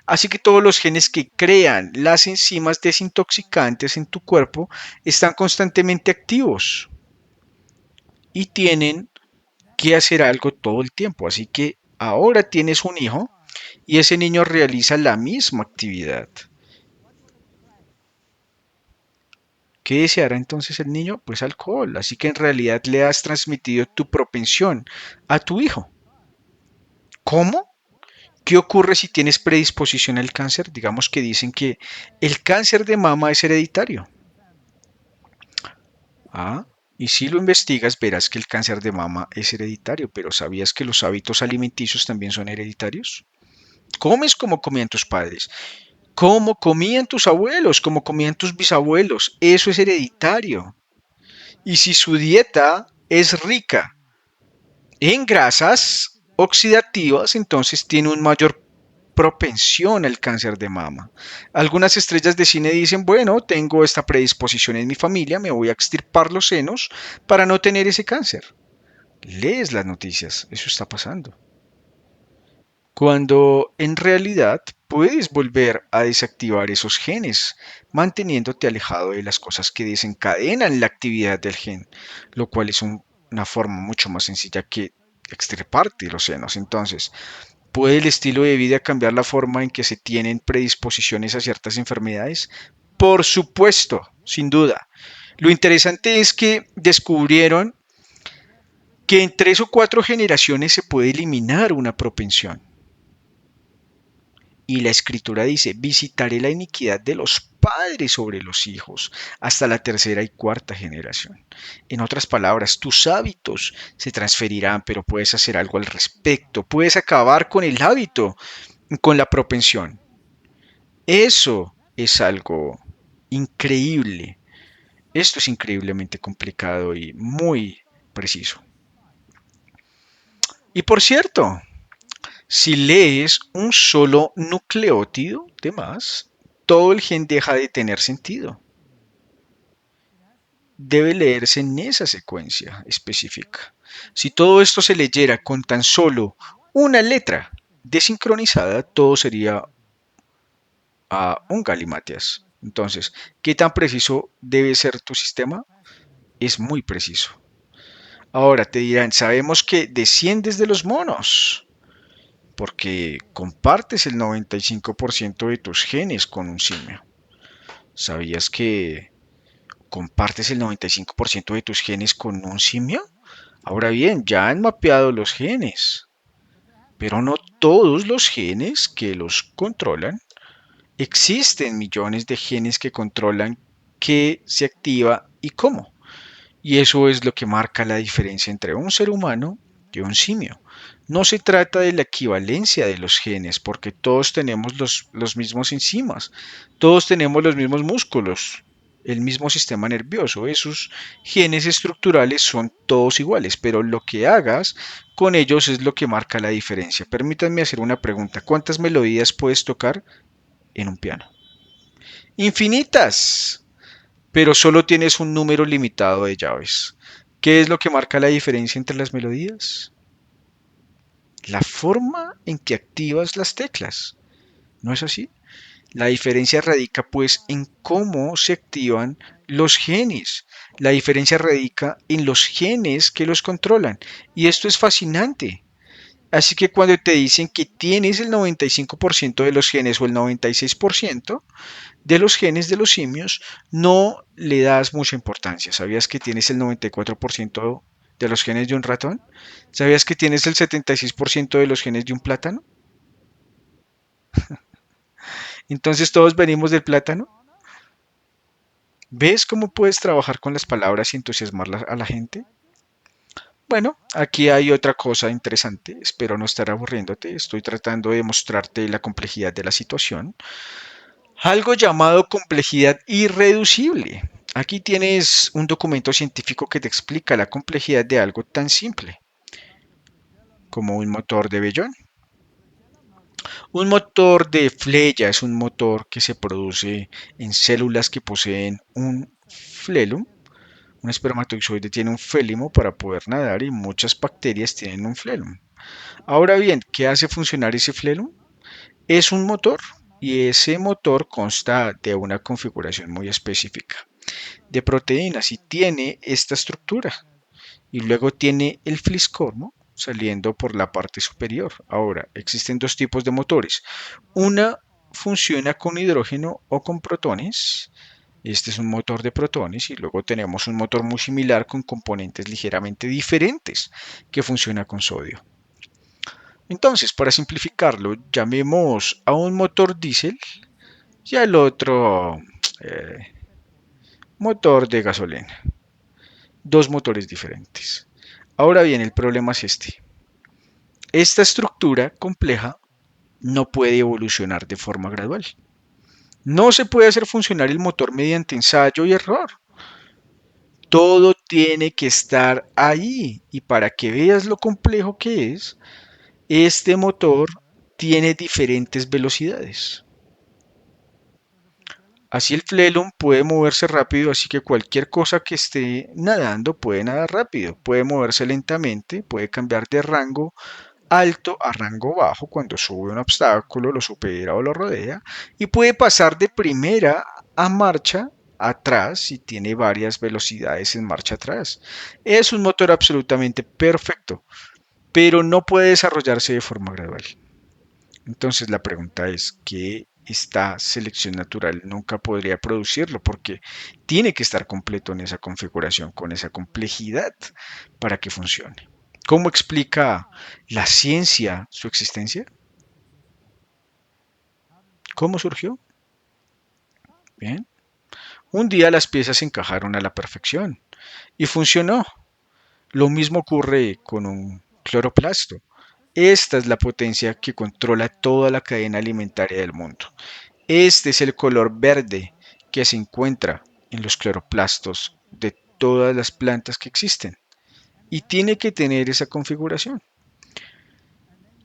Así que todos los genes que crean las enzimas desintoxicantes en tu cuerpo están constantemente activos y tienen que hacer algo todo el tiempo. Así que ahora tienes un hijo y ese niño realiza la misma actividad. ¿Qué deseará entonces el niño? Pues alcohol. Así que en realidad le has transmitido tu propensión a tu hijo. ¿Cómo? ¿Qué ocurre si tienes predisposición al cáncer? Digamos que dicen que el cáncer de mama es hereditario. Ah, y si lo investigas verás que el cáncer de mama es hereditario, pero ¿sabías que los hábitos alimenticios también son hereditarios? Comes como comían tus padres, como comían tus abuelos, como comían tus bisabuelos. Eso es hereditario. Y si su dieta es rica en grasas oxidativas, entonces tiene un mayor propensión al cáncer de mama. Algunas estrellas de cine dicen, bueno, tengo esta predisposición en mi familia, me voy a extirpar los senos para no tener ese cáncer. Lees las noticias, eso está pasando. Cuando en realidad puedes volver a desactivar esos genes, manteniéndote alejado de las cosas que desencadenan la actividad del gen, lo cual es una forma mucho más sencilla que extirparte los senos. Entonces, ¿puede el estilo de vida cambiar la forma en que se tienen predisposiciones a ciertas enfermedades? Por supuesto, sin duda. Lo interesante es que descubrieron que en 3 o 4 generaciones se puede eliminar una propensión. Y la escritura dice, visitaré la iniquidad de los padres sobre los hijos hasta la tercera y cuarta generación. En otras palabras, tus hábitos se transferirán, pero puedes hacer algo al respecto. Puedes acabar con el hábito, con la propensión. Eso es algo increíble. Esto es increíblemente complicado y muy preciso. Y por cierto, si lees un solo nucleótido de más, todo el gen deja de tener sentido. Debe leerse en esa secuencia específica. Si todo esto se leyera con tan solo una letra desincronizada, todo sería un galimatías. Entonces, ¿qué tan preciso debe ser tu sistema? Es muy preciso. Ahora te dirán, sabemos que desciendes de los monos, porque compartes el 95% de tus genes con un simio. ¿Sabías que compartes el 95% de tus genes con un simio? Ahora bien, ya han mapeado los genes, pero no todos los genes que los controlan. Existen millones de genes que controlan qué se activa y cómo. Y eso es lo que marca la diferencia entre un ser humano y un simio. No se trata de la equivalencia de los genes, porque todos tenemos los mismos enzimas, todos tenemos los mismos músculos, el mismo sistema nervioso. Esos genes estructurales son todos iguales, pero lo que hagas con ellos es lo que marca la diferencia. Permítanme hacer una pregunta. ¿Cuántas melodías puedes tocar en un piano? Infinitas, pero solo tienes un número limitado de llaves. ¿Qué es lo que marca la diferencia entre las melodías? La forma en que activas las teclas. ¿No es así? La diferencia radica pues en cómo se activan los genes. La diferencia radica en los genes que los controlan. Y esto es fascinante. Así que cuando te dicen que tienes el 95% de los genes o el 96%, de los genes de los simios, no le das mucha importancia. ¿Sabías que tienes el 94% de los genes de un ratón? ¿Sabías que tienes el 76% de los genes de un plátano? Entonces todos venimos del plátano. ¿Ves cómo puedes trabajar con las palabras y entusiasmar a la gente? Bueno, aquí hay otra cosa interesante. Espero no estar aburriéndote. Estoy tratando de mostrarte la complejidad de la situación. Algo llamado complejidad irreducible. Aquí tienes un documento científico que te explica la complejidad de algo tan simple como un motor de vellón. Un motor de Fleya es un motor que se produce en células que poseen un flelum. Un espermatozoide tiene un félimo para poder nadar y muchas bacterias tienen un flelum. Ahora bien, ¿qué hace funcionar ese flelum? Es un motor y ese motor consta de una configuración muy específica de proteínas y tiene esta estructura. Y luego tiene el fliscormo saliendo por la parte superior. Ahora, existen dos tipos de motores. Una funciona con hidrógeno o con protones. Este es un motor de protones y luego tenemos un motor muy similar con componentes ligeramente diferentes que funciona con sodio. Entonces, para simplificarlo, llamemos a un motor diésel y al otro motor de gasolina. Dos motores diferentes. Ahora bien, el problema es este. Esta estructura compleja no puede evolucionar de forma gradual. No se puede hacer funcionar el motor mediante ensayo y error. Todo tiene que estar ahí. Y para que veas lo complejo que es, este motor tiene diferentes velocidades. Así el Flelum puede moverse rápido, así que cualquier cosa que esté nadando puede nadar rápido, puede moverse lentamente, puede cambiar de rango alto a rango bajo cuando sube un obstáculo, lo supera o lo rodea, y puede pasar de primera a marcha atrás y tiene varias velocidades en marcha atrás. Es un motor absolutamente perfecto, pero no puede desarrollarse de forma gradual. Entonces la pregunta es, ¿qué esta selección natural nunca podría producirlo? Porque tiene que estar completo en esa configuración, con esa complejidad para que funcione. ¿Cómo explica la ciencia su existencia? ¿Cómo surgió? Bien. Un día las piezas se encajaron a la perfección y funcionó. Lo mismo ocurre con un cloroplasto. Esta es la potencia que controla toda la cadena alimentaria del mundo. Este es el color verde que se encuentra en los cloroplastos de todas las plantas que existen. Y tiene que tener esa configuración.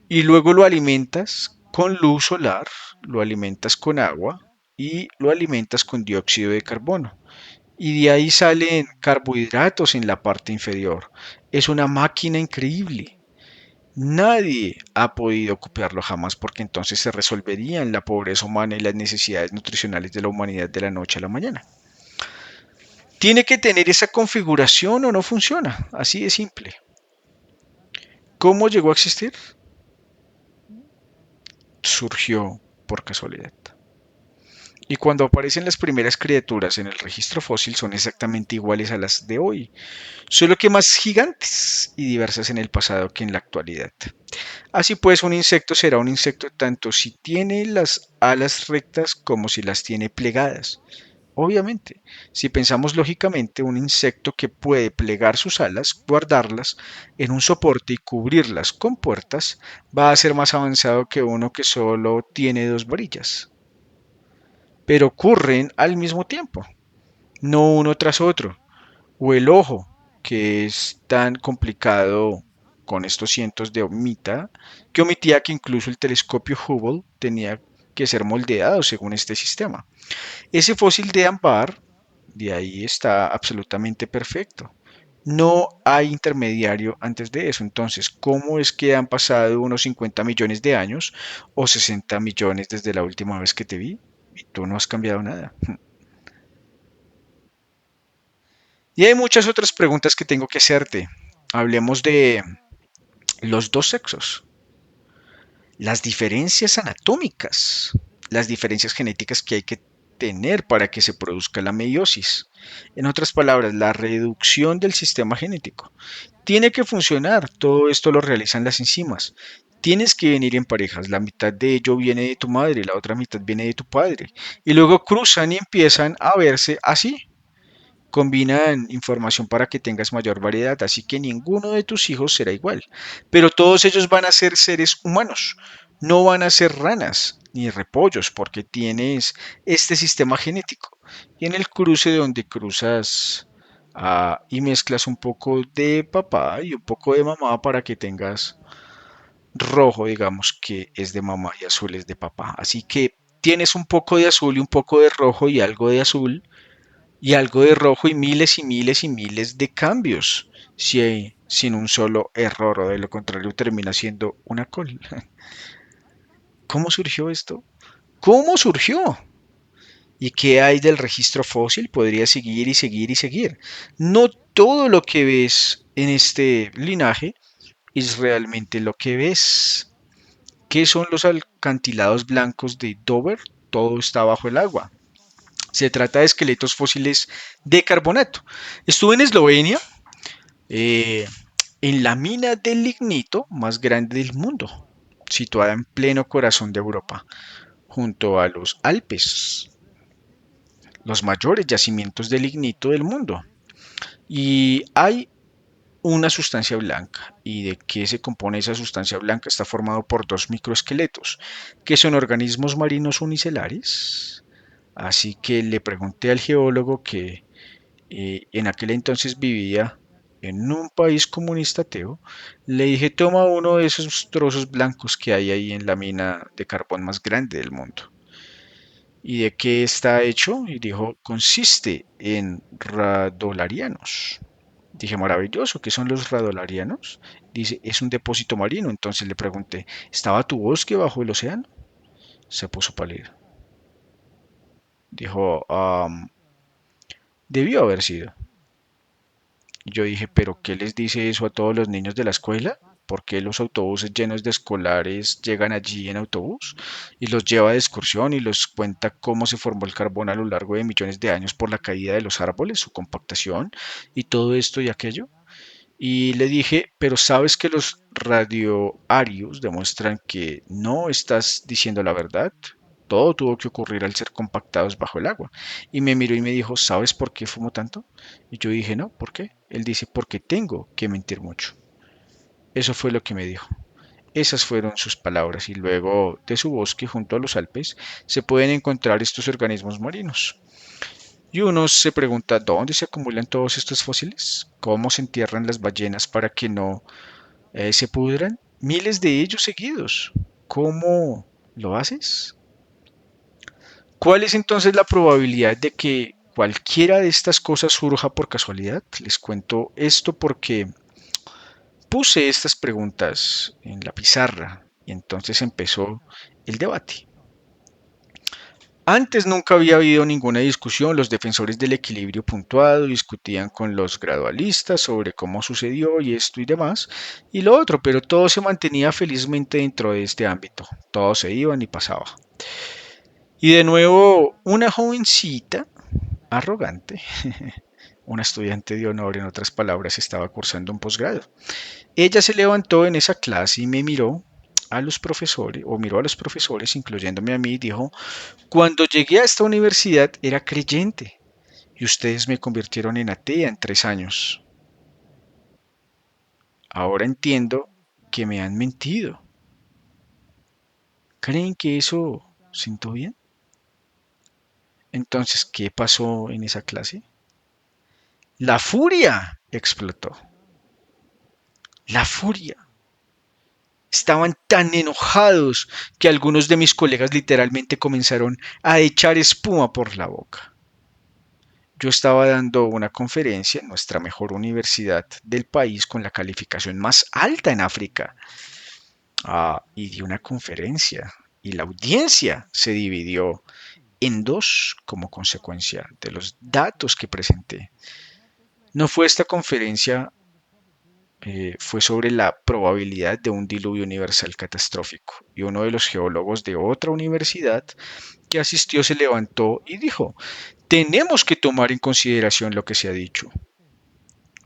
Y luego lo alimentas con luz solar, lo alimentas con agua y lo alimentas con dióxido de carbono. Y de ahí salen carbohidratos en la parte inferior. Es una máquina increíble. Nadie ha podido copiarlo jamás porque entonces se resolverían la pobreza humana y las necesidades nutricionales de la humanidad de la noche a la mañana. Tiene que tener esa configuración o no funciona, así de simple. ¿Cómo llegó a existir? Surgió por casualidad. Y cuando aparecen las primeras criaturas en el registro fósil son exactamente iguales a las de hoy, solo que más gigantes y diversas en el pasado que en la actualidad. Así pues, un insecto será un insecto tanto si tiene las alas rectas como si las tiene plegadas. Obviamente, si pensamos lógicamente, un insecto que puede plegar sus alas, guardarlas en un soporte y cubrirlas con puertas, va a ser más avanzado que uno que solo tiene dos varillas. Pero ocurren al mismo tiempo, no uno tras otro. O el ojo, que es tan complicado con estos cientos de omita, que omitía que incluso el telescopio Hubble tenía que ser moldeado según este sistema. Ese fósil de ámbar, de ahí está absolutamente perfecto. No hay intermediario antes de eso. Entonces, ¿cómo es que han pasado unos 50 millones de años o 60 millones desde la última vez que te vi? Y tú no has cambiado nada. Y hay muchas otras preguntas que tengo que hacerte. Hablemos de los dos sexos, las diferencias anatómicas, las diferencias genéticas que hay que tener para que se produzca la meiosis. En otras palabras, la reducción del sistema genético. Tiene que funcionar, todo esto lo realizan las enzimas. Tienes que venir en parejas, la mitad de ello viene de tu madre, la otra mitad viene de tu padre, y luego cruzan y empiezan a verse así. Combinan información para que tengas mayor variedad, así que ninguno de tus hijos será igual. Pero todos ellos van a ser seres humanos, no van a ser ranas ni repollos, porque tienes este sistema genético. Y en el cruce donde cruzas y mezclas un poco de papá y un poco de mamá para que tengas rojo, digamos que es de mamá y azul es de papá. Así que tienes un poco de azul y un poco de rojo y algo de azul y algo de rojo y miles y miles y miles de cambios, si, sin un solo error o de lo contrario termina siendo una col. ¿Cómo surgió esto? ¿Cómo surgió? ¿Y qué hay del registro fósil? Podría seguir y seguir y seguir. No todo lo que ves en este linaje es realmente lo que ves. ¿Qué son los acantilados blancos de Dover? Todo está bajo el agua. Se trata de esqueletos fósiles de carbonato. Estuve en Eslovenia, eh, en la mina de lignito más grande del mundo, situada en pleno corazón de Europa, junto a los Alpes, los mayores yacimientos de lignito del mundo. Y hay una sustancia blanca. ¿Y de qué se compone esa sustancia blanca? Está formado por dos microesqueletos, que son organismos marinos unicelares. Así que le pregunté al geólogo que en aquel entonces vivía en un país comunista ateo, le dije, toma uno de esos trozos blancos que hay ahí en la mina de carbón más grande del mundo. ¿Y de qué está hecho? Y dijo, consiste en radolarianos. Dije, maravilloso, ¿qué son los radolarianos? Dice, es un depósito marino. Entonces le pregunté, ¿estaba tu bosque bajo el océano? Se puso pálido. Dijo, debió haber sido. Y yo dije, ¿pero qué les dice eso a todos los niños de la escuela? ¿Por qué los autobuses llenos de escolares llegan allí en autobús y los lleva de excursión y los cuenta cómo se formó el carbón a lo largo de millones de años por la caída de los árboles, su compactación y todo esto y aquello? Y le dije, pero sabes que los radioarios demuestran que no estás diciendo la verdad. Todo tuvo que ocurrir al ser compactados bajo el agua. Y me miró y me dijo, ¿sabes por qué fumo tanto? Y yo dije, no, ¿por qué? Él dice, porque tengo que mentir mucho. Eso fue lo que me dijo. Esas fueron sus palabras y luego de su bosque junto a los Alpes se pueden encontrar estos organismos marinos. Y uno se pregunta, ¿dónde se acumulan todos estos fósiles? ¿Cómo se entierran las ballenas para que no se pudran? Miles de ellos seguidos. ¿Cómo lo haces? ¿Cuál es entonces la probabilidad de que cualquiera de estas cosas surja por casualidad? Les cuento esto porque puse estas preguntas en la pizarra y entonces empezó el debate. Antes nunca había habido ninguna discusión, los defensores del equilibrio puntuado discutían con los gradualistas sobre cómo sucedió y esto y demás, y lo otro, pero todo se mantenía felizmente dentro de este ámbito, todo se iban y pasaba. Y de nuevo, una jovencita, arrogante, una estudiante de honor en otras palabras, estaba cursando un posgrado. Ella se levantó en esa clase y me miró a los profesores, o miró a los profesores, incluyéndome a mí, y dijo, cuando llegué a esta universidad era creyente y ustedes me convirtieron en atea en 3 años. Ahora entiendo que me han mentido. ¿Creen que eso siento bien? Entonces, ¿qué pasó en esa clase? La furia explotó. La furia. Estaban tan enojados que algunos de mis colegas literalmente comenzaron a echar espuma por la boca. Yo estaba dando una conferencia en nuestra mejor universidad del país con la calificación más alta en África. Y di una conferencia y la audiencia se dividió en dos como consecuencia de los datos que presenté. No fue esta conferencia, fue sobre la probabilidad de un diluvio universal catastrófico. Y uno de los geólogos de otra universidad que asistió se levantó y dijo, tenemos que tomar en consideración lo que se ha dicho.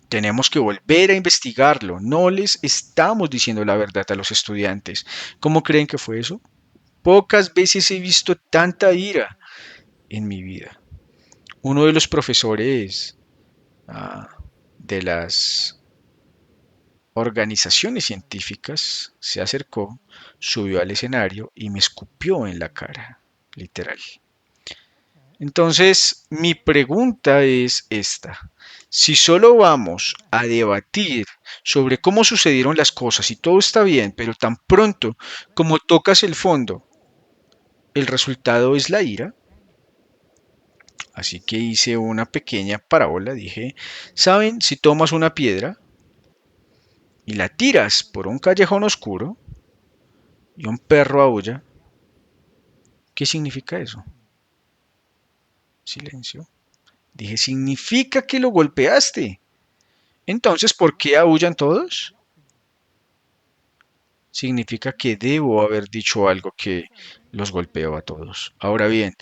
Tenemos que volver a investigarlo. No les estamos diciendo la verdad a los estudiantes. ¿Cómo creen que fue eso? Pocas veces he visto tanta ira en mi vida. Uno de los profesores ah, de las organizaciones científicas se acercó, subió al escenario y me escupió en la cara, literal. Entonces, mi pregunta es esta. Si solo vamos a debatir sobre cómo sucedieron las cosas y todo está bien, pero tan pronto como tocas el fondo, el resultado es la ira, así que hice una pequeña parábola, dije, ¿saben? Si tomas una piedra y la tiras por un callejón oscuro y un perro aúlla, ¿qué significa eso? Silencio. Dije, significa que lo golpeaste. Entonces, ¿por qué aúllan todos? Significa que debo haber dicho algo que los golpeó a todos. Ahora bien,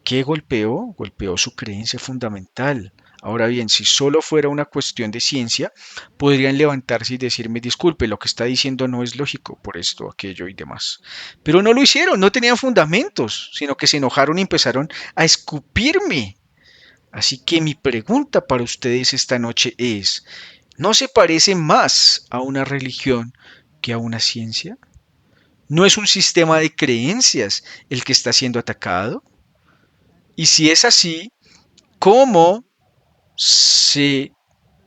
¿qué golpeó? Golpeó su creencia fundamental. Ahora bien, si solo fuera una cuestión de ciencia, podrían levantarse y decirme, disculpe, lo que está diciendo no es lógico por esto, aquello y demás. Pero no lo hicieron, no tenían fundamentos, sino que se enojaron y empezaron a escupirme. Así que mi pregunta para ustedes esta noche es, ¿no se parece más a una religión que a una ciencia? ¿No es un sistema de creencias el que está siendo atacado? Y si es así, ¿cómo sé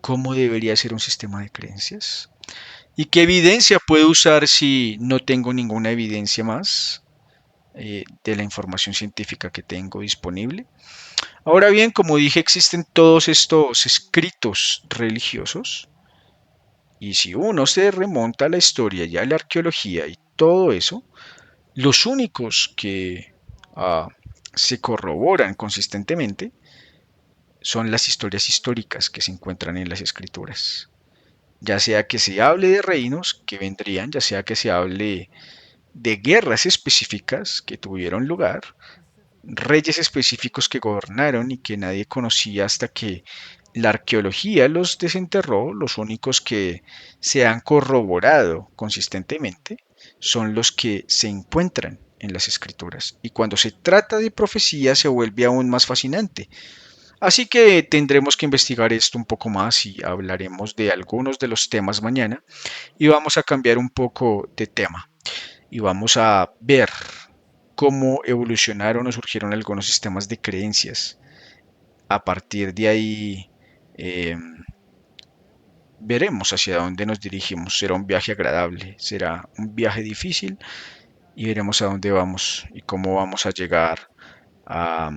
cómo debería ser un sistema de creencias? ¿Y qué evidencia puedo usar si no tengo ninguna evidencia más? de la información científica que tengo disponible. Ahora bien, como dije, existen todos estos escritos religiosos y si uno se remonta a la historia y a la arqueología y todo eso, los únicos que ah, se corroboran consistentemente son las historias históricas que se encuentran en las escrituras. Ya sea que se hable de reinos que vendrían, ya sea que se hable de guerras específicas que tuvieron lugar, reyes específicos que gobernaron y que nadie conocía hasta que la arqueología los desenterró. Los únicos que se han corroborado consistentemente son los que se encuentran en las escrituras. Y cuando se trata de profecía se vuelve aún más fascinante. Así que tendremos que investigar esto un poco más y hablaremos de algunos de los temas mañana y vamos a cambiar un poco de tema y vamos a ver cómo evolucionaron o surgieron algunos sistemas de creencias. A partir de ahí eh, veremos hacia dónde nos dirigimos. Será un viaje agradable, será un viaje difícil y veremos a dónde vamos y cómo vamos a llegar a,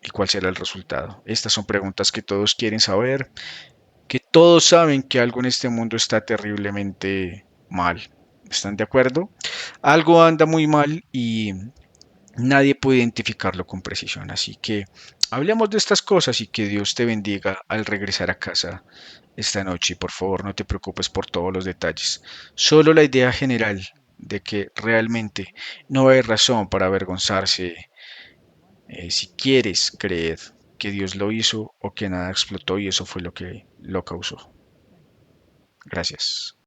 y cuál será el resultado. Estas son preguntas que todos quieren saber, que todos saben que algo en este mundo está terriblemente mal. ¿Están de acuerdo? Algo anda muy mal y nadie puede identificarlo con precisión. Así que hablemos de estas cosas y que Dios te bendiga al regresar a casa esta noche. Y por favor, no te preocupes por todos los detalles. Solo la idea general de que realmente no hay razón para avergonzarse si quieres creer que Dios lo hizo o que nada explotó y eso fue lo que lo causó. Gracias.